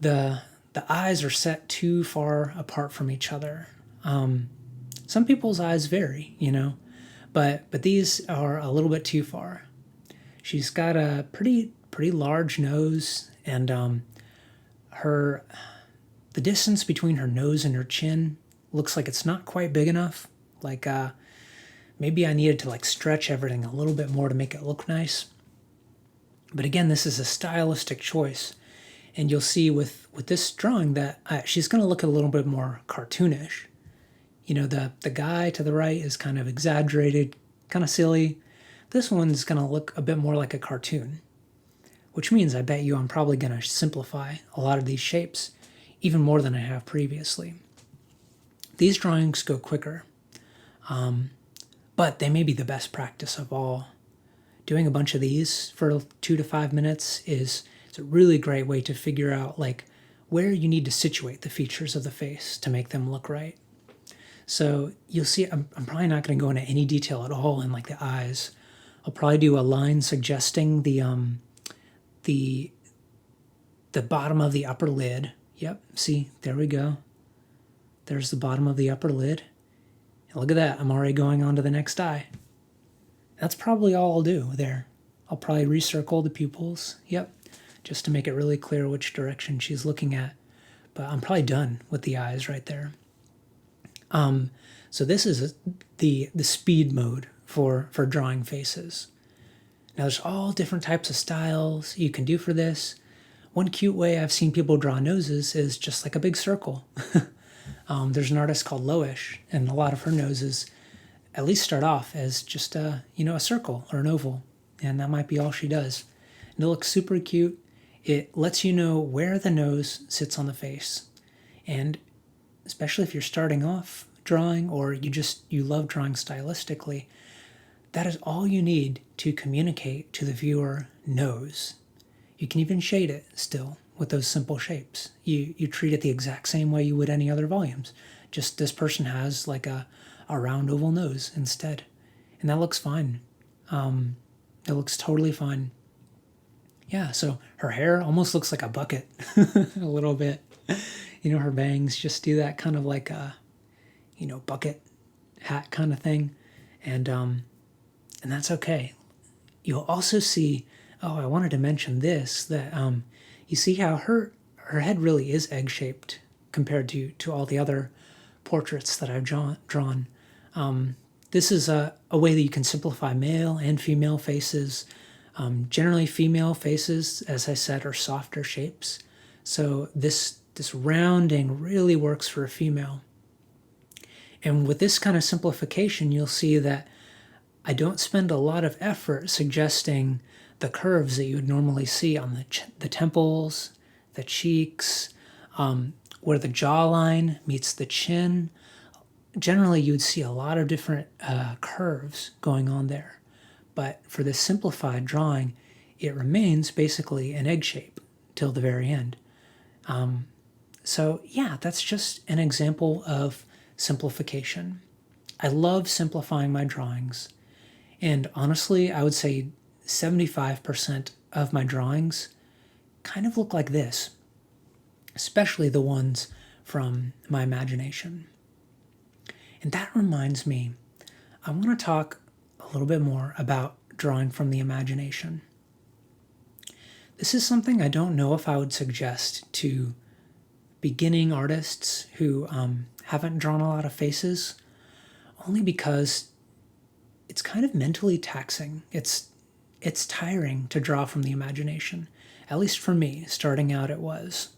The eyes are set too far apart from each other. Some people's eyes vary, but these are a little bit too far. She's got a pretty large nose, and the distance between her nose and her chin looks like it's not quite big enough. Like maybe I needed to stretch everything a little bit more to make it look nice. But again, this is a stylistic choice, and you'll see with this drawing that she's going to look a little bit more cartoonish. The guy to the right is kind of exaggerated, kind of silly. This one's going to look a bit more like a cartoon, which means I bet you I'm probably going to simplify a lot of these shapes even more than I have previously. These drawings go quicker, but they may be the best practice of all. Doing a bunch of these for 2 to 5 minutes is a really great way to figure out where you need to situate the features of the face to make them look right. So you'll see I'm probably not going to go into any detail at all in the eyes. I'll probably do a line suggesting the bottom of the upper lid. Yep, see, there we go. There's the bottom of the upper lid. And look at that, I'm already going on to the next eye. That's probably all I'll do there. I'll probably recircle the pupils, yep, just to make it really clear which direction she's looking at. But I'm probably done with the eyes right there. So this is the speed mode for drawing faces. Now there's all different types of styles you can do for this. One cute way I've seen people draw noses is just like a big circle. There's an artist called Loish, and a lot of her noses at least start off as just a circle or an oval, and that might be all she does. And it looks super cute. It lets you know where the nose sits on the face, and especially if you're starting off drawing or you love drawing stylistically, that is all you need to communicate to the viewer nose. You can even shade it still with those simple shapes. You treat it the exact same way you would any other volumes. Just this person has a round oval nose instead. And that looks fine. It looks totally fine. Yeah, so her hair almost looks like a bucket a little bit. Her bangs just do that kind of a, bucket hat kind of thing. And that's okay. You'll also see, I wanted to mention this, that you see how her head really is egg-shaped compared to all the other portraits that I've drawn. This is a way that you can simplify male and female faces. Generally, female faces, as I said, are softer shapes. So this rounding really works for a female. And with this kind of simplification, you'll see that I don't spend a lot of effort suggesting the curves that you would normally see on the temples, the cheeks, where the jawline meets the chin. Generally, you'd see a lot of different curves going on there. But for this simplified drawing, it remains basically an egg shape till the very end. So yeah, that's just an example of simplification. I love simplifying my drawings. And honestly, I would say 75% of my drawings kind of look like this, especially the ones from my imagination. And that reminds me, I want to talk a little bit more about drawing from the imagination. This is something I don't know if I would suggest to beginning artists who haven't drawn a lot of faces, only because it's kind of mentally taxing. It's tiring to draw from the imagination. At least for me, starting out it was.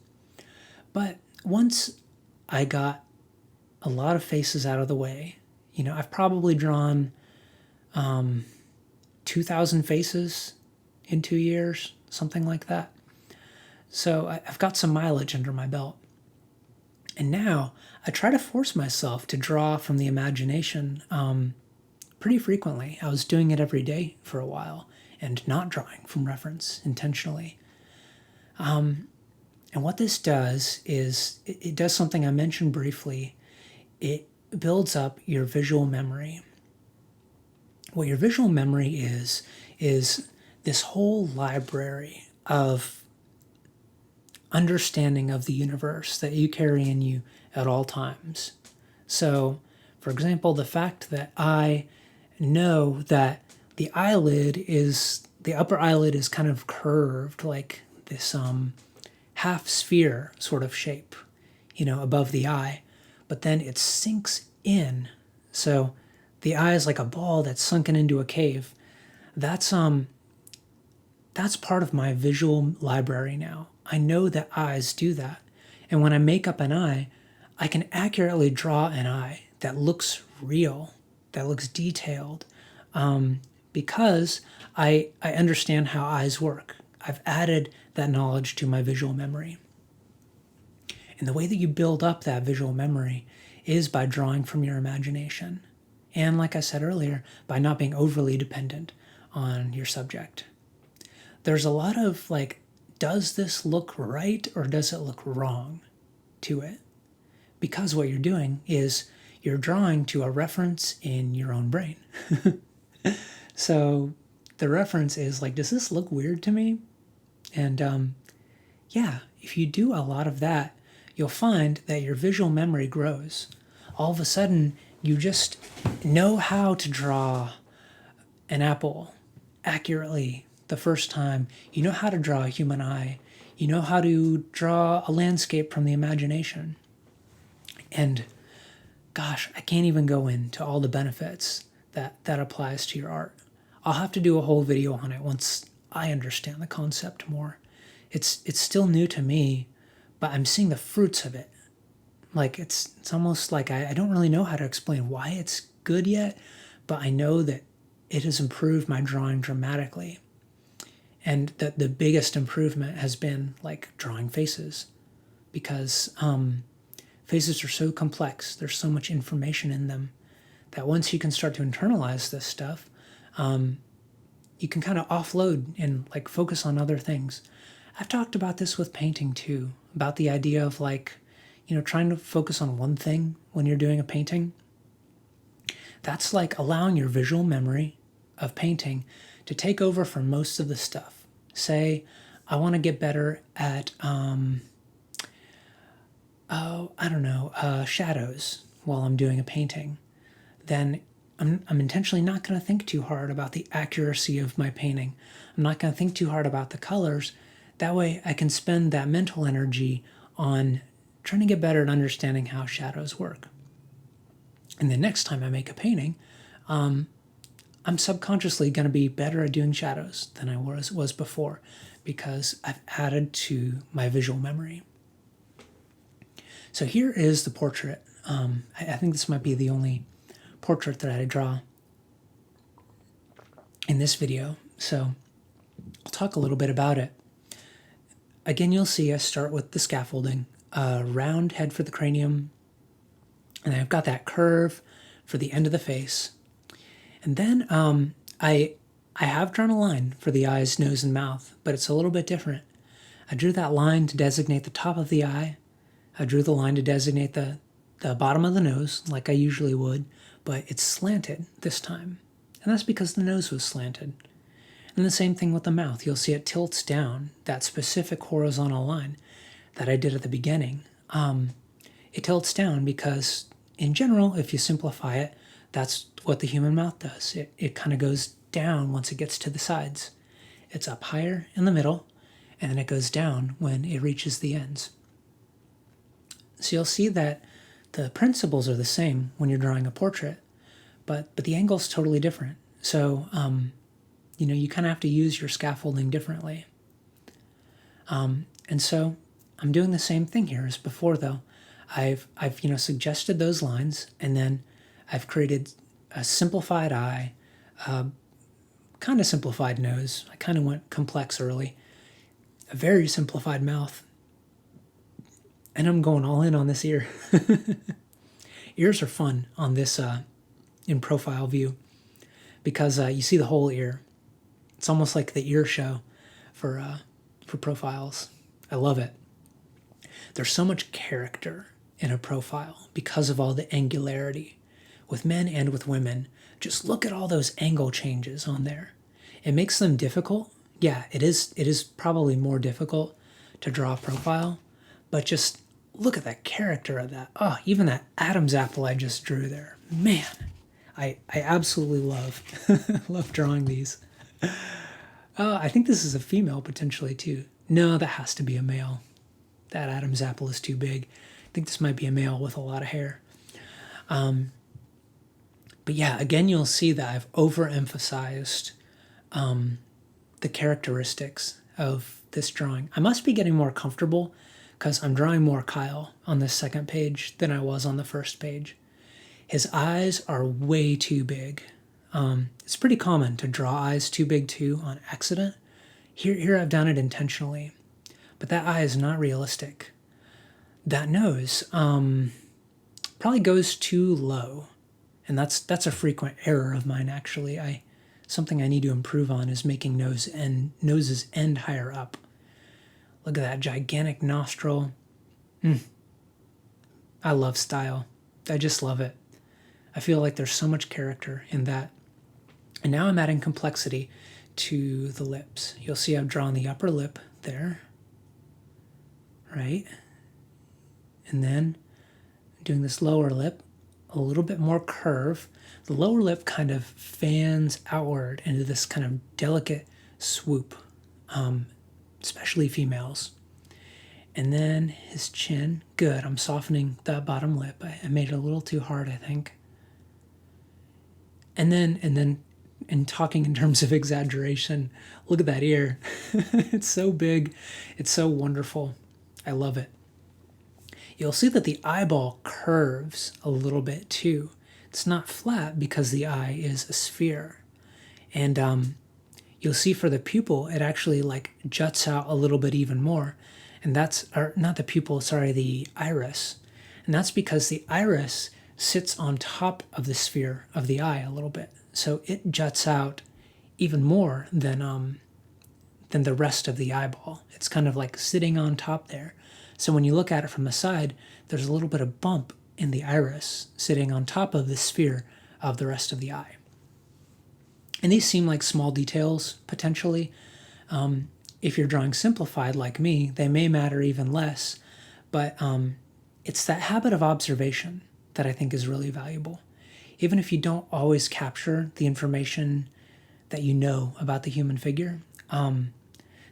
But once I got a lot of faces out of the way, I've probably drawn 2,000 faces in 2 years, something like that. So I've got some mileage under my belt. And now I try to force myself to draw from the imagination pretty frequently. I was doing it every day for a while and not drawing from reference intentionally. And what this does is it does something I mentioned briefly. It builds up your visual memory. What your visual memory is this whole library of understanding of the universe that you carry in you at all times. So, for example, the fact that I know that the upper eyelid is kind of curved, like this half sphere sort of shape, above the eye, but then it sinks in. So the eye is like a ball that's sunken into a cave. That's part of my visual library now. I know that eyes do that. And when I make up an eye, I can accurately draw an eye that looks real, that looks detailed, because I understand how eyes work. I've added that knowledge to my visual memory. And the way that you build up that visual memory is by drawing from your imagination. And like I said earlier, by not being overly dependent on your subject. There's a lot of does this look right or does it look wrong to it? Because what you're doing is you're drawing to a reference in your own brain. So the reference is does this look weird to me? And yeah, if you do a lot of that, you'll find that your visual memory grows. All of a sudden, you just know how to draw an apple accurately the first time. You know how to draw a human eye. You know how to draw a landscape from the imagination. And gosh, I can't even go into all the benefits that applies to your art. I'll have to do a whole video on it once I understand the concept more. It's still new to me, but I'm seeing the fruits of it. It's almost like I don't really know how to explain why it's good yet, but I know that it has improved my drawing dramatically. And that the biggest improvement has been drawing faces, because faces are so complex. There's so much information in them that once you can start to internalize this stuff, you can kind of offload and focus on other things. I've talked about this with painting too, about the idea of trying to focus on one thing when you're doing a painting. That's allowing your visual memory of painting to take over for most of the stuff. Say, I want to get better at, shadows while I'm doing a painting. Then I'm intentionally not going to think too hard about the accuracy of my painting. I'm not going to think too hard about the colors. That way I can spend that mental energy on trying to get better at understanding how shadows work. And the next time I make a painting, I'm subconsciously going to be better at doing shadows than I was before, because I've added to my visual memory. So here is the portrait. I think this might be the only portrait that I draw in this video, so I'll talk a little bit about it. Again, you'll see I start with the scaffolding, round head for the cranium, and I've got that curve for the end of the face. And then I have drawn a line for the eyes, nose, and mouth, but it's a little bit different. I drew that line to designate the top of the eye. I drew the line to designate the bottom of the nose, like I usually would, but it's slanted this time. And that's because the nose was slanted. And the same thing with the mouth. You'll see it tilts down, that specific horizontal line that I did at the beginning. It tilts down because, in general, if you simplify it, that's what the human mouth does. It kind of goes down once it gets to the sides. It's up higher in the middle, and then it goes down when it reaches the ends. So you'll see that the principles are the same when you're drawing a portrait, but the angle's totally different. So, you kind of have to use your scaffolding differently. And so I'm doing the same thing here as before, though. I've suggested those lines, and then I've created a simplified eye, kind of simplified nose. I kind of went complex early. A very simplified mouth. And I'm going all in on this ear. Ears are fun on this in profile view because you see the whole ear. It's almost like the ear show for profiles. I love it. There's so much character in a profile because of all the angularity with men and with women. Just look at all those angle changes on there. It makes them difficult. Yeah, it is probably more difficult to draw a profile, but just look at that character of that. Oh, even that Adam's apple I just drew there. Man, I absolutely love love drawing these. I think this is a female potentially too. No, that has to be a male. That Adam's apple is too big. I think this might be a male with a lot of hair. But yeah, again, you'll see that I've overemphasized the characteristics of this drawing. I must be getting more comfortable because I'm drawing more Kyle on this second page than I was on the first page. His eyes are way too big. It's pretty common to draw eyes too big too on accident. Here I've done it intentionally, but that eye is not realistic. That nose probably goes too low, and that's a frequent error of mine actually. Something I need to improve on is making noses end higher up. Look at that gigantic nostril. I love style. I just love it. I feel like there's so much character in that. And now I'm adding complexity to the lips. You'll see I've drawn the upper lip there, right? And then doing this lower lip, a little bit more curve. The lower lip kind of fans outward into this kind of delicate swoop, especially females. And then his chin, good. I'm softening that bottom lip. I made it a little too hard, I think. And then in talking in terms of exaggeration, look at that ear. It's so big. It's so wonderful. I love it. You'll see that the eyeball curves a little bit too. It's not flat because the eye is a sphere. And you'll see for the pupil, it actually like juts out a little bit even more. And that's, or not the pupil, sorry, the iris. And that's because the iris sits on top of the sphere of the eye a little bit. So it juts out even more than the rest of the eyeball. It's kind of like sitting on top there. So when you look at it from the side, there's a little bit of bump in the iris sitting on top of the sphere of the rest of the eye. And these seem like small details, potentially. If you're drawing simplified like me, they may matter even less. But it's that habit of observation that I think is really valuable. Even if you don't always capture the information that you know about the human figure, the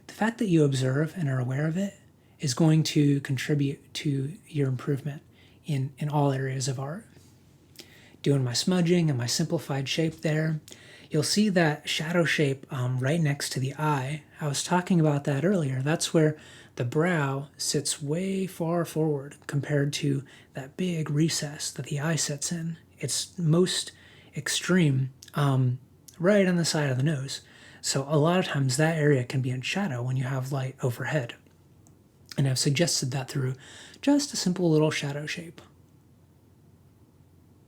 fact that you observe and are aware of it is going to contribute to your improvement in all areas of art. Doing my smudging and my simplified shape there, you'll see that shadow shape right next to the eye. I was talking about that earlier. That's where the brow sits way far forward compared to that big recess that the eye sits in. It's most extreme right on the side of the nose. So a lot of times that area can be in shadow when you have light overhead. And I've suggested that through just a simple little shadow shape.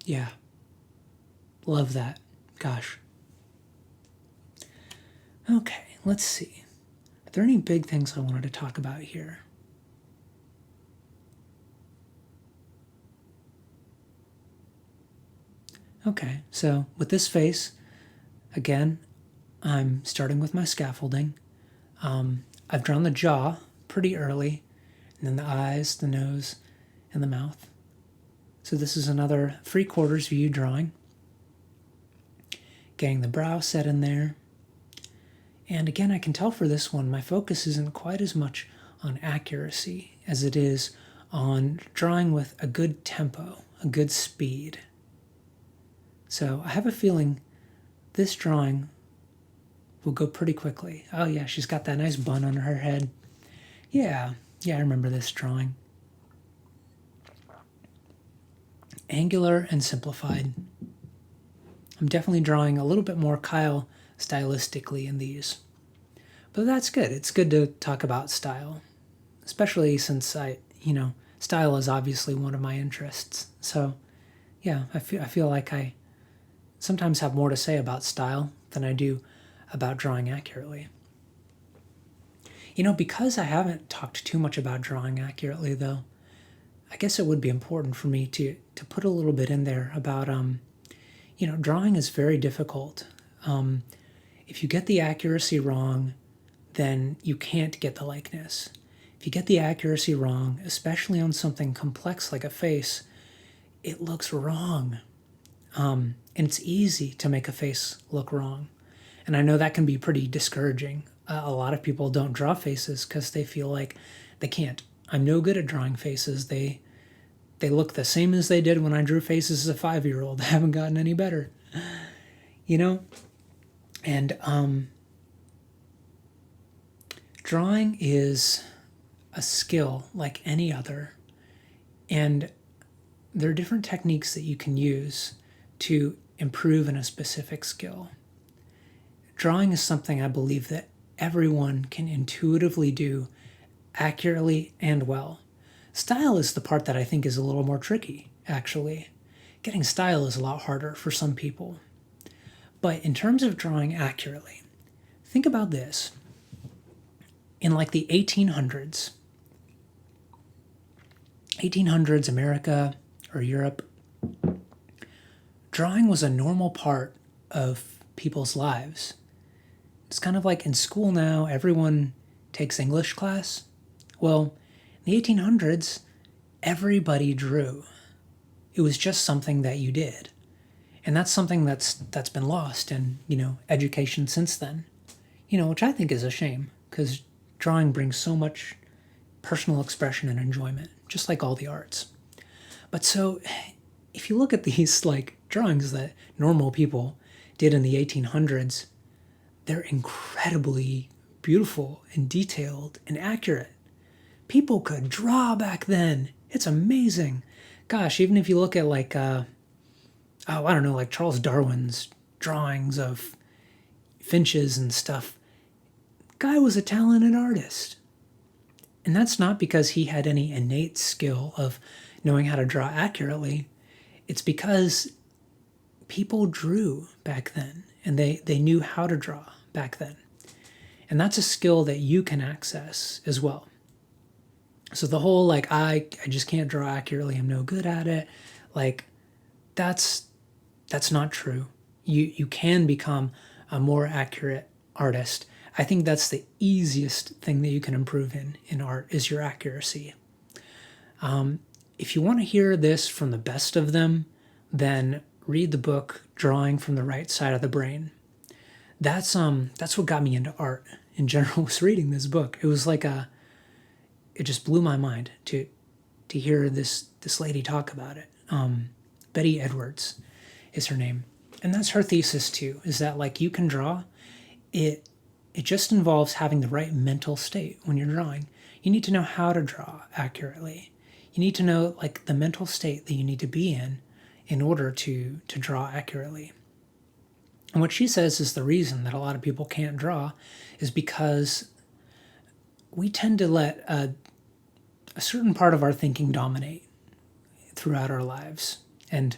Yeah. Love that. Gosh. Okay, let's see. Are there any big things I wanted to talk about here? Okay, so with this face, again, I'm starting with my scaffolding. I've drawn the jaw pretty early, and then the eyes, the nose, and the mouth. So this is another 3/4 view drawing. Getting the brow set in there. And again, I can tell for this one, my focus isn't quite as much on accuracy as it is on drawing with a good tempo, a good speed. So I have a feeling this drawing will go pretty quickly. Oh yeah, she's got that nice bun on her head. Yeah, I remember this drawing. Angular and simplified. I'm definitely drawing a little bit more Kyle stylistically in these. But that's good. It's good to talk about style, especially since style is obviously one of my interests. So yeah, I feel like I sometimes have more to say about style than I do about drawing accurately. Because I haven't talked too much about drawing accurately, though, I guess it would be important for me to put a little bit in there about, drawing is very difficult. If you get the accuracy wrong, then you can't get the likeness. If you get the accuracy wrong, especially on something complex like a face, it looks wrong. And it's easy to make a face look wrong. And I know that can be pretty discouraging. A lot of people don't draw faces because they feel like they can't. I'm no good at drawing faces. They look the same as they did when I drew faces as a 5-year-old. I haven't gotten any better. And drawing is a skill like any other. And there are different techniques that you can use to improve in a specific skill. Drawing is something I believe that everyone can intuitively do accurately and well. Style is the part that I think is a little more tricky, actually. Getting style is a lot harder for some people. But in terms of drawing accurately, think about this. In like the 1800s, America or Europe, drawing was a normal part of people's lives. It's kind of like in school now, everyone takes English class. Well, in the 1800s, everybody drew. It was just something that you did. And that's something that's been lost in, education since then. Which I think is a shame, because drawing brings so much personal expression and enjoyment, just like all the arts. But so, if you look at these like drawings that normal people did in the 1800s, they're incredibly beautiful and detailed and accurate. People could draw back then. It's amazing. Gosh, even if you look at like, like Charles Darwin's drawings of finches and stuff, guy was a talented artist. And that's not because he had any innate skill of knowing how to draw accurately. It's because people drew back then, and they knew how to draw back then. And that's a skill that you can access as well. So the whole I just can't draw accurately, I'm no good at it, that's not true. You can become a more accurate artist. I think that's the easiest thing that you can improve in art is your accuracy. If you want to hear this from the best of them, then read the book Drawing from the Right Side of the Brain. That's what got me into art in general, was reading this book. It was it just blew my mind to hear this lady talk about it. Betty Edwards is her name. And that's her thesis too, is that you can draw. It just involves having the right mental state when you're drawing. You need to know how to draw accurately. You need to know the mental state that you need to be in order to draw accurately. And what she says is the reason that a lot of people can't draw is because we tend to let a certain part of our thinking dominate throughout our lives. And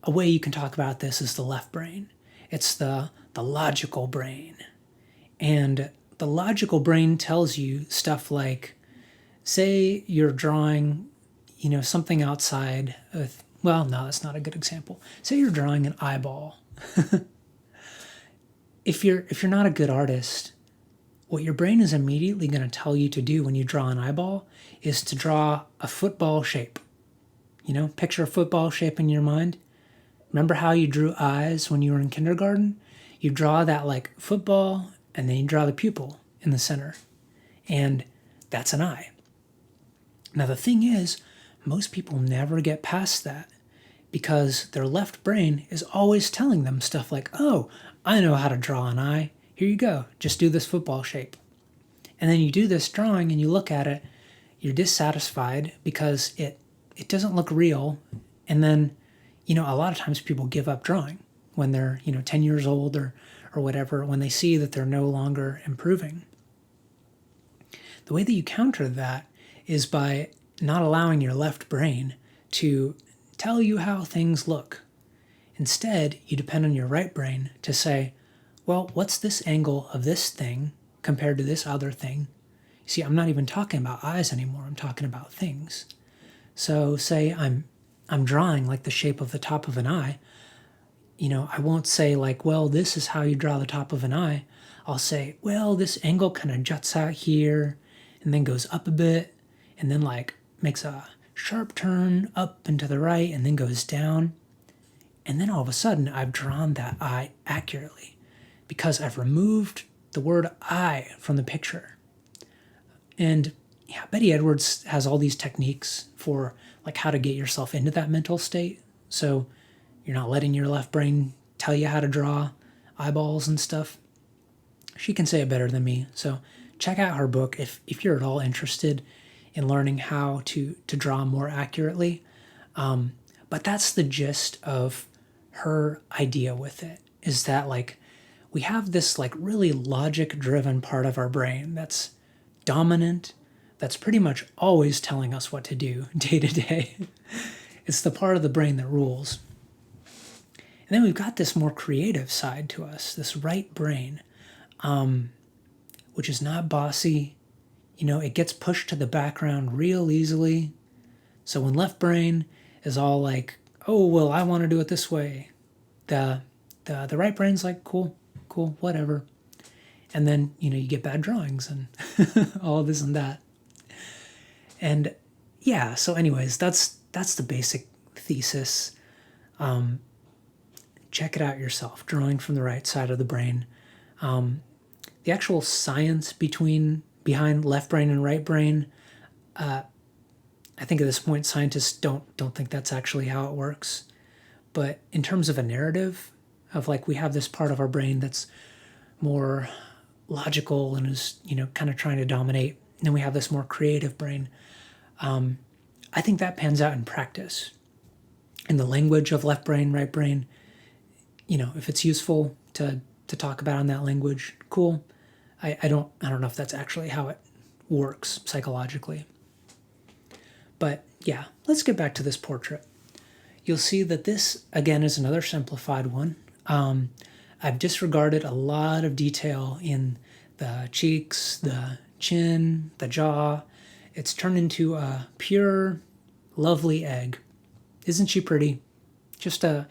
a way you can talk about this is the left brain. It's the logical brain. And the logical brain tells you stuff like, say you're drawing, something outside of, well, no, that's not a good example. Say you're drawing an eyeball. If you're not a good artist, what your brain is immediately going to tell you to do when you draw an eyeball is to draw a football shape. Picture a football shape in your mind. Remember how you drew eyes when you were in kindergarten? You draw that football, and then you draw the pupil in the center, and that's an eye. Now the thing is, most people never get past that because their left brain is always telling them stuff like, oh, I know how to draw an eye. Here you go. Just do this football shape. And then you do this drawing and you look at it, you're dissatisfied because it doesn't look real. And then, a lot of times people give up drawing when they're, 10 years old or whatever, when they see that they're no longer improving. The way that you counter that is by not allowing your left brain to tell you how things look. Instead, you depend on your right brain to say, well, what's this angle of this thing compared to this other thing? See, I'm not even talking about eyes anymore. I'm talking about things. So say I'm drawing like the shape of the top of an eye. I won't say like, well, this is how you draw the top of an eye. I'll say, well, this angle kind of juts out here and then goes up a bit and then like makes a sharp turn up and to the right and then goes down. And then all of a sudden I've drawn that eye accurately because I've removed the word eye from the picture. And yeah, Betty Edwards has all these techniques for like how to get yourself into that mental state. So you're not letting your left brain tell you how to draw eyeballs and stuff. She can say it better than me. So check out her book if you're at all interested in learning how to draw more accurately. But that's the gist of her idea with it, is that like we have this like really logic driven part of our brain that's dominant, that's pretty much always telling us what to do day to day. It's the part of the brain that rules. And then we've got this more creative side to us, this right brain, which is not bossy. It gets pushed to the background real easily. So when left brain is all like, oh, well, I want to do it this way, the right brain's like, cool, whatever. And then, you get bad drawings and all this and that. And yeah, so anyways, that's the basic thesis. Check it out yourself, drawing from the right side of the brain. The actual science behind left brain and right brain, I think at this point scientists don't think that's actually how it works. But in terms of a narrative of like we have this part of our brain that's more logical and is kind of trying to dominate, and then we have this more creative brain. I think that pans out in practice. In the language of left brain, right brain, if it's useful to talk about in that language, cool. I don't know if that's actually how it works psychologically. But yeah, let's get back to this portrait. You'll see that this, again, is another simplified one. I've disregarded a lot of detail in the cheeks, the chin, the jaw. It's turned into a pure, lovely egg. Isn't she pretty? Just a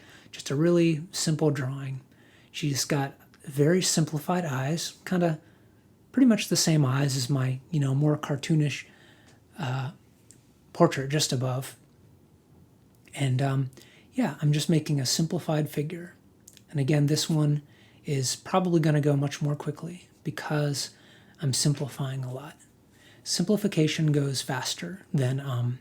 really simple drawing. She's got very simplified eyes, kind of pretty much the same eyes as my, more cartoonish portrait just above. And yeah, I'm just making a simplified figure. And again, this one is probably going to go much more quickly because I'm simplifying a lot. Simplification goes faster than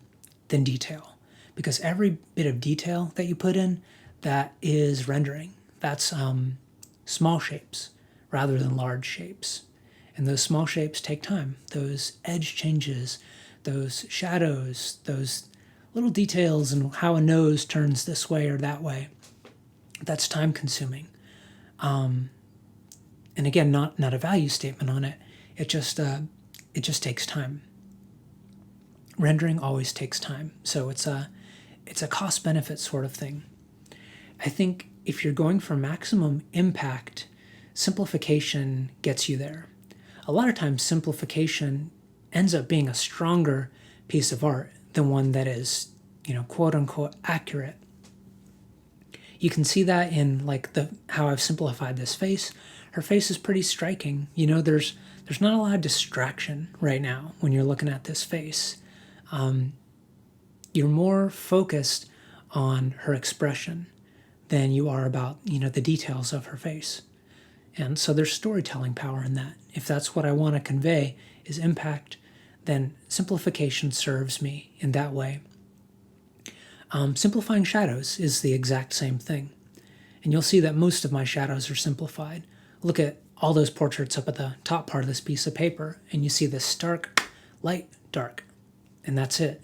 detail, because every bit of detail that you put in, that is rendering. That's small shapes rather than large shapes. And those small shapes take time. Those edge changes, those shadows, those little details and how a nose turns this way or that way, that's time consuming. And again, not a value statement on it. It just takes time. Rendering always takes time. So it's a cost benefit sort of thing. I think if you're going for maximum impact, simplification gets you there. A lot of times simplification ends up being a stronger piece of art than one that is, quote unquote accurate. You can see that in like how I've simplified this face. Her face is pretty striking. There's not a lot of distraction right now when you're looking at this face. You're more focused on her expression than you are about, the details of her face. And so there's storytelling power in that. If that's what I want to convey is impact, then simplification serves me in that way. Simplifying shadows is the exact same thing. And you'll see that most of my shadows are simplified. Look at all those portraits up at the top part of this piece of paper, and you see this stark, light, dark, and that's it.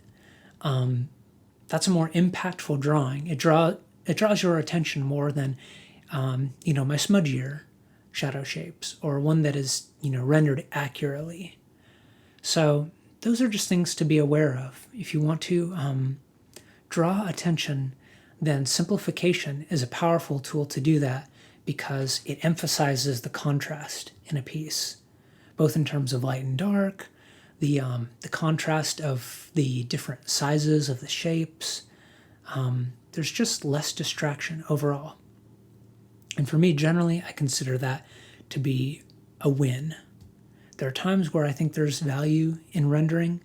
That's a more impactful drawing. It draws your attention more than, my smudgier shadow shapes, or one that is, rendered accurately. So those are just things to be aware of. If you want to draw attention, then simplification is a powerful tool to do that because it emphasizes the contrast in a piece, both in terms of light and dark, the contrast of the different sizes of the shapes. There's just less distraction overall. And for me, generally, I consider that to be a win. There are times where I think there's value in rendering,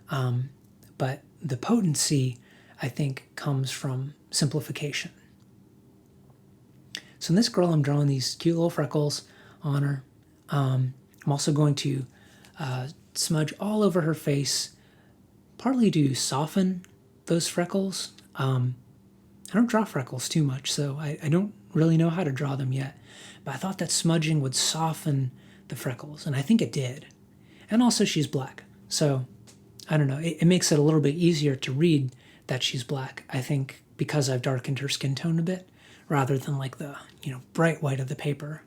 but the potency, I think, comes from simplification. So in this girl, I'm drawing these cute little freckles on her. I'm also going to smudge all over her face, partly to soften those freckles. I don't draw freckles too much, so I don't really know how to draw them yet. But I thought that smudging would soften the freckles, and I think it did. And also she's black, so I don't know. It makes it a little bit easier to read that she's black, I think, because I've darkened her skin tone a bit, rather than like the bright white of the paper.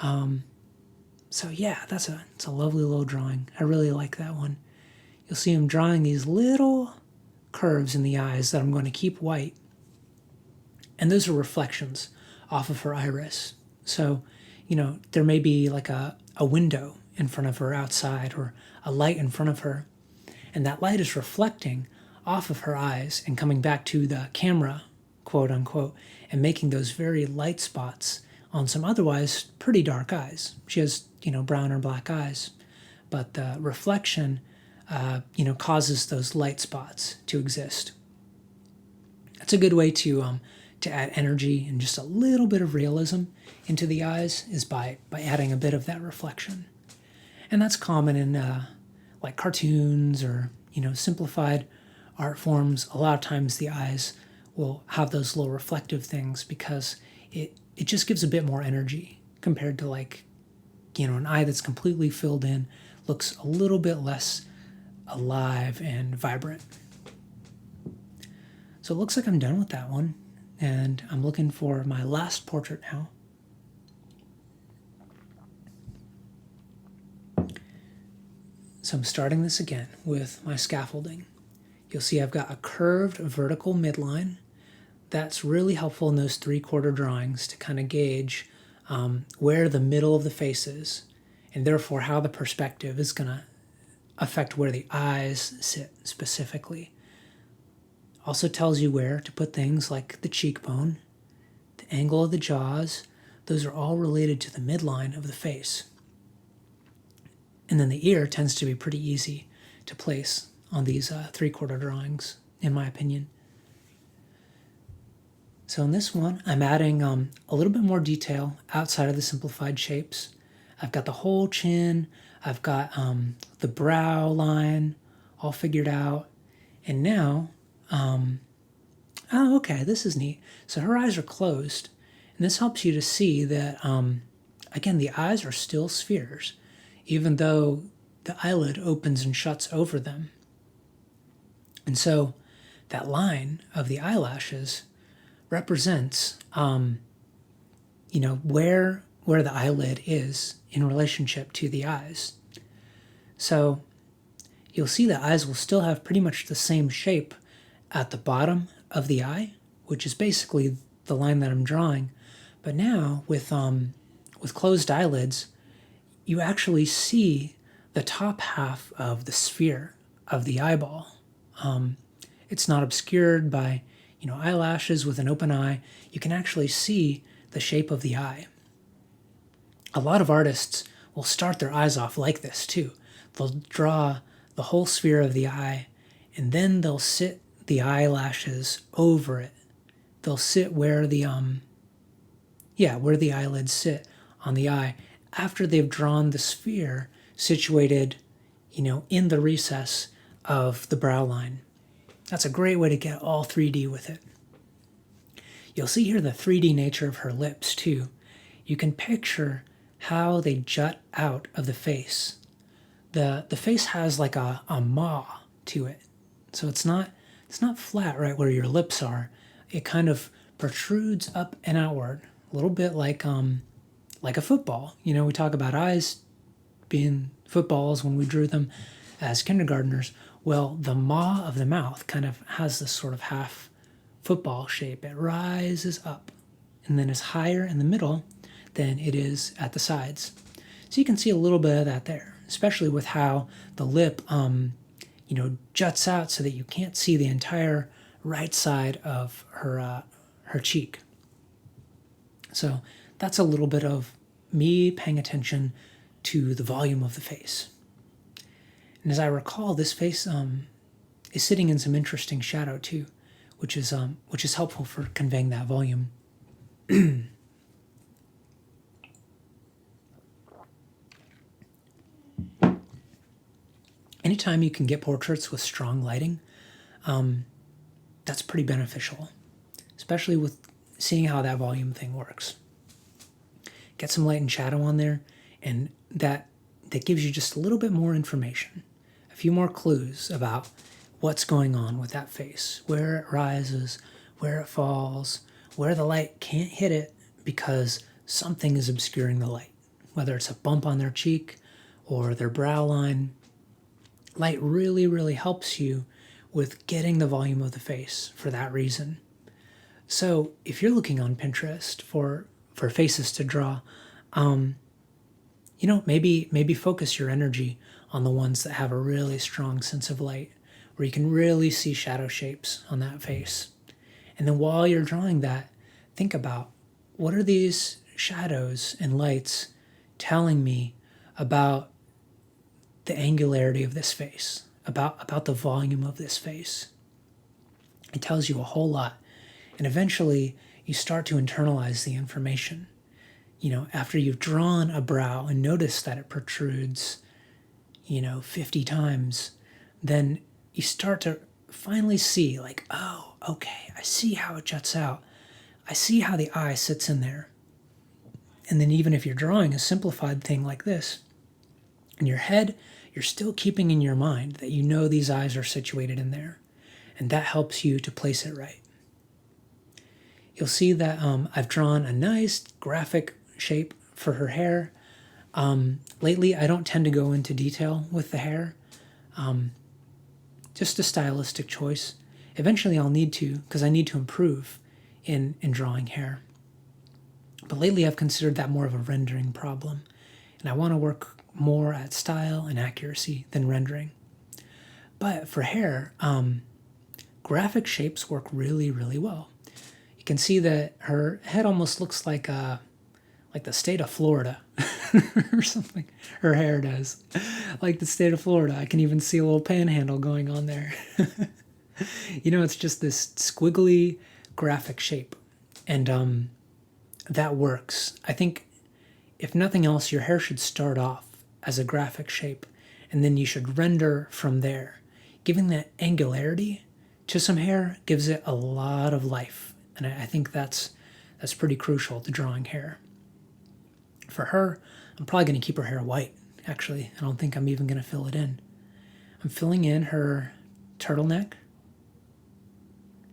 So yeah, it's a lovely little drawing. I really like that one. You'll see I'm drawing these little curves in the eyes that I'm going to keep white. And those are reflections off of her iris. So, there may be like a window in front of her outside or a light in front of her. And that light is reflecting off of her eyes and coming back to the camera, quote unquote, and making those very light spots on some otherwise pretty dark eyes. She has, brown or black eyes, but the reflection, causes those light spots to exist. That's a good way to add energy and just a little bit of realism into the eyes is by adding a bit of that reflection. And that's common in like cartoons or, simplified art forms. A lot of times the eyes will have those little reflective things because it just gives a bit more energy compared to like, an eye that's completely filled in looks a little bit less alive and vibrant. So it looks like I'm done with that one, and I'm looking for my last portrait now. So I'm starting this again with my scaffolding. You'll see I've got a curved vertical midline. That's really helpful in those 3/4 drawings to kind of gauge where the middle of the face is, and therefore how the perspective is going to affect where the eyes sit specifically. Also tells you where to put things like the cheekbone, the angle of the jaws. Those are all related to the midline of the face. And then the ear tends to be pretty easy to place on these 3/4 drawings, in my opinion. So in this one, I'm adding a little bit more detail outside of the simplified shapes. I've got the whole chin, I've got the brow line all figured out, and now, okay, this is neat. So her eyes are closed, and this helps you to see that, again, the eyes are still spheres, even though the eyelid opens and shuts over them. And so that line of the eyelashes represents, where the eyelid is in relationship to the eyes. So you'll see the eyes will still have pretty much the same shape at the bottom of the eye, which is basically the line that I'm drawing. But now with closed eyelids, you actually see the top half of the sphere of the eyeball. It's not obscured by eyelashes with an open eye. You can actually see the shape of the eye. A lot of artists will start their eyes off like this too. They'll draw the whole sphere of the eye, and then they'll sit the eyelashes over it. They'll sit where the eyelids sit on the eye after they've drawn the sphere situated, in the recess of the brow line. That's a great way to get all 3D with it. You'll see here the 3D nature of her lips too. You can picture how they jut out of the face. The face has like a maw to it. So it's not flat right where your lips are. It kind of protrudes up and outward, a little bit like a football. We talk about eyes being footballs when we drew them as kindergartners. Well, the maw of the mouth kind of has this sort of half football shape. It rises up and then is higher in the middle than it is at the sides. So you can see a little bit of that there, especially with how the lip, juts out so that you can't see the entire right side of her cheek. So that's a little bit of me paying attention to the volume of the face. And as I recall, this face is sitting in some interesting shadow too, which is helpful for conveying that volume. Anytime you can get portraits with strong lighting, that's pretty beneficial, especially with seeing how that volume thing works. Get some light and shadow on there, and that gives you just a little bit more information, a few more clues about what's going on with that face, where it rises, where it falls, where the light can't hit it because something is obscuring the light, whether it's a bump on their cheek or their brow line. Light really, really helps you with getting the volume of the face for that reason. So if you're looking on Pinterest for faces to draw, maybe focus your energy on the ones that have a really strong sense of light, where you can really see shadow shapes on that face. And then while you're drawing that, think about, what are these shadows and lights telling me about the angularity of this face, about the volume of this face? It tells you a whole lot. And eventually you start to internalize the information. After you've drawn a brow and noticed that it protrudes, 50 times, then you start to finally see, like, oh, okay, I see how it juts out. I see how the eye sits in there. And then even if you're drawing a simplified thing like this, in your head, you're still keeping in your mind that these eyes are situated in there. And that helps you to place it right. You'll see that I've drawn a nice graphic shape for her hair. Lately, I don't tend to go into detail with the hair. Just a stylistic choice. Eventually I'll need to, because I need to improve in drawing hair. But lately I've considered that more of a rendering problem. And I want to work more at style and accuracy than rendering. But for hair, graphic shapes work really, really well. You can see that her head almost looks like the state of Florida or something. Her hair does. Like the state of Florida. I can even see a little panhandle going on there. It's just this squiggly graphic shape. And that works. I think, if nothing else, your hair should start off as a graphic shape, and then you should render from there. Giving that angularity to some hair gives it a lot of life. And I think that's pretty crucial to drawing hair. For her, I'm probably going to keep her hair white, actually. I don't think I'm even going to fill it in. I'm filling in her turtleneck.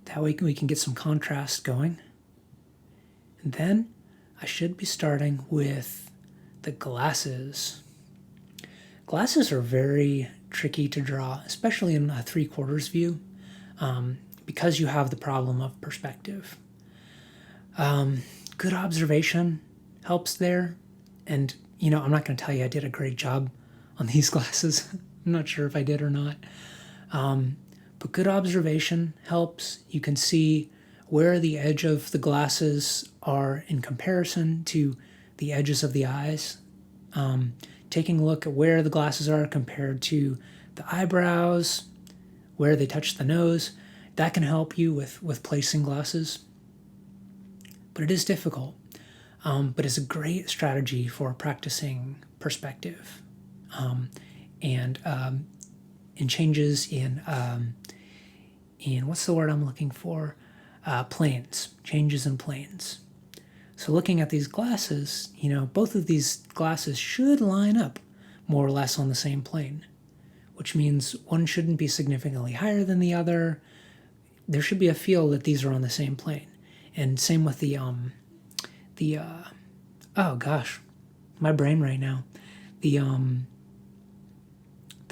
That way we can get some contrast going. And then I should be starting with the glasses. Glasses are very tricky to draw, especially in a 3/4 view, because you have the problem of perspective. Good observation helps there. And, I'm not going to tell you I did a great job on these glasses. I'm not sure if I did or not. But good observation helps. You can see where the edge of the glasses are in comparison to the edges of the eyes. Taking a look at where the glasses are compared to the eyebrows, where they touch the nose, that can help you with placing glasses. But it is difficult. but it's a great strategy for practicing perspective and changes in what's the word I'm looking for? Planes, changes in planes. So looking at these glasses, both of these glasses should line up more or less on the same plane, which means one shouldn't be significantly higher than the other. There should be a feel that these are on the same plane. And same with oh gosh, my brain right now. The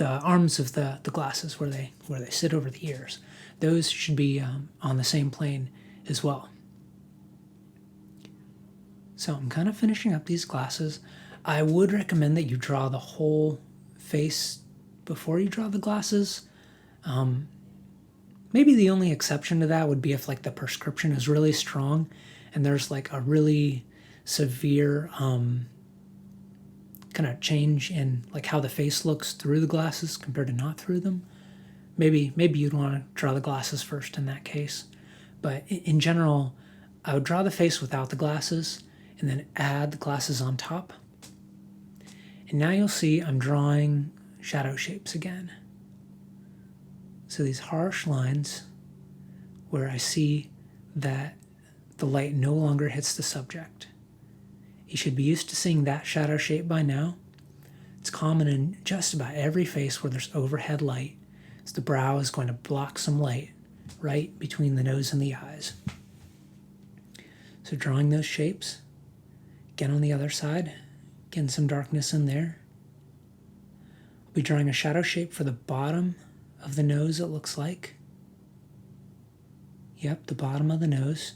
arms of the glasses where they sit over the ears, those should be on the same plane as well. So I'm kind of finishing up these glasses. I would recommend that you draw the whole face before you draw the glasses. Maybe the only exception to that would be if like the prescription is really strong and there's like a really severe kind of change in like how the face looks through the glasses compared to not through them. Maybe you'd want to draw the glasses first in that case. But in general, I would draw the face without the glasses and then add the glasses on top. And now you'll see I'm drawing shadow shapes again. So these harsh lines where I see that the light no longer hits the subject. You should be used to seeing that shadow shape by now. It's common in just about every face where there's overhead light, as the brow is going to block some light right between the nose and the eyes. So drawing those shapes, again on the other side, getting some darkness in there. I'll be drawing a shadow shape for the bottom of the nose, it looks like. Yep, the bottom of the nose.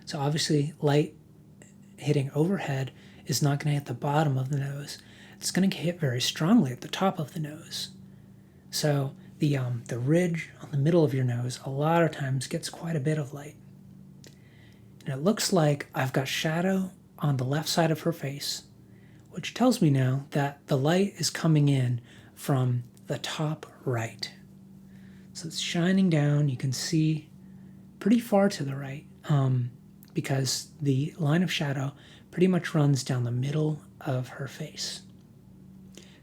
So obviously light hitting overhead is not going to hit the bottom of the nose. It's going to hit very strongly at the top of the nose. So the ridge on the middle of your nose a lot of times gets quite a bit of light. And it looks like I've got shadow on the left side of her face, which tells me now that the light is coming in from the top right. So it's shining down. You can see pretty far to the right because the line of shadow pretty much runs down the middle of her face.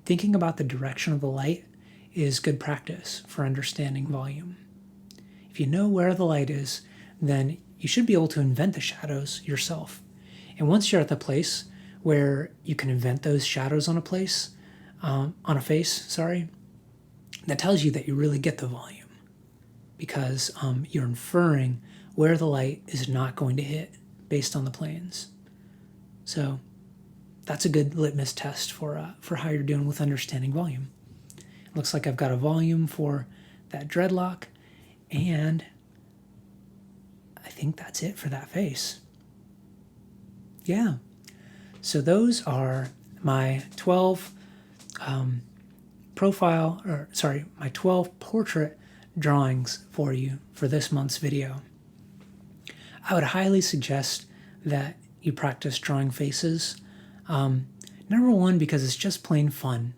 Thinking about the direction of the light is good practice for understanding volume. If you know where the light is, then you should be able to invent the shadows yourself. And once you're at the place where you can invent those shadows on a face, that tells you that you really get the volume because you're inferring where the light is not going to hit based on the planes. So that's a good litmus test for how you're doing with understanding volume. It looks like I've got a volume for that dreadlock, and I think that's it for that face. Yeah. So those are my 12 my 12 portrait drawings for you for this month's video. I would highly suggest that you practice drawing faces. Number one, because it's just plain fun.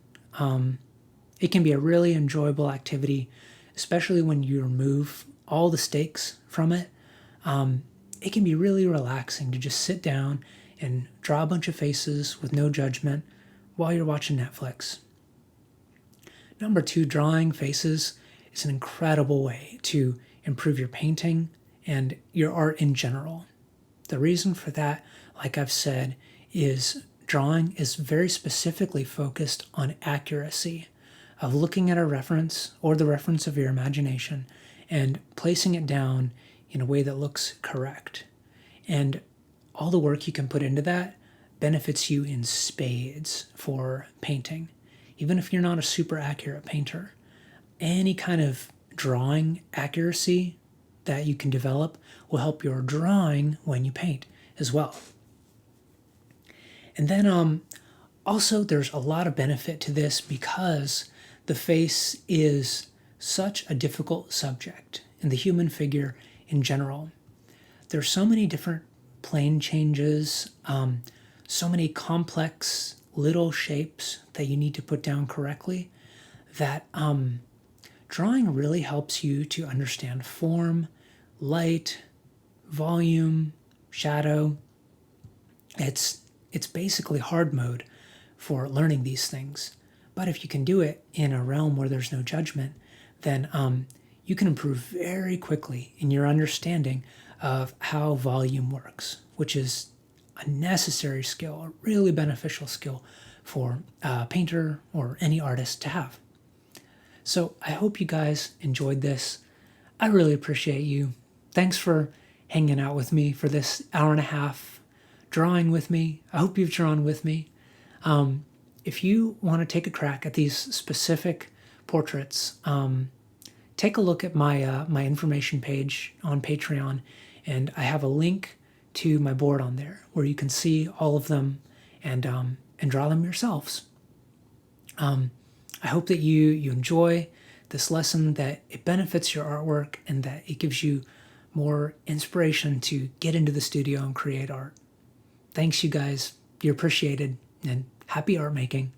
It can be a really enjoyable activity, especially when you remove all the stakes from it. It can be really relaxing to just sit down and draw a bunch of faces with no judgment while you're watching Netflix. Number two, drawing faces is an incredible way to improve your painting and your art in general. The reason for that, like I've said, is drawing is very specifically focused on accuracy of looking at a reference or the reference of your imagination and placing it down in a way that looks correct. And all the work you can put into that benefits you in spades for painting. Even if you're not a super accurate painter, any kind of drawing accuracy that you can develop will help your drawing when you paint as well. And then also there's a lot of benefit to this because the face is such a difficult subject and the human figure in general. There's so many different plane changes, so many complex little shapes that you need to put down correctly that drawing really helps you to understand form, light, volume, shadow, It's basically hard mode for learning these things. But if you can do it in a realm where there's no judgment, then you can improve very quickly in your understanding of how volume works, which is a necessary skill, a really beneficial skill for a painter or any artist to have. So I hope you guys enjoyed this. I really appreciate you. Thanks for hanging out with me for this hour and a half, drawing with me. I hope you've drawn with me. If you want to take a crack at these specific portraits, take a look at my my information page on Patreon, and I have a link to my board on there where you can see all of them and draw them yourselves. I hope that you enjoy this lesson, that it benefits your artwork, and that it gives you more inspiration to get into the studio and create art. Thanks, you guys. You're appreciated, and happy art making.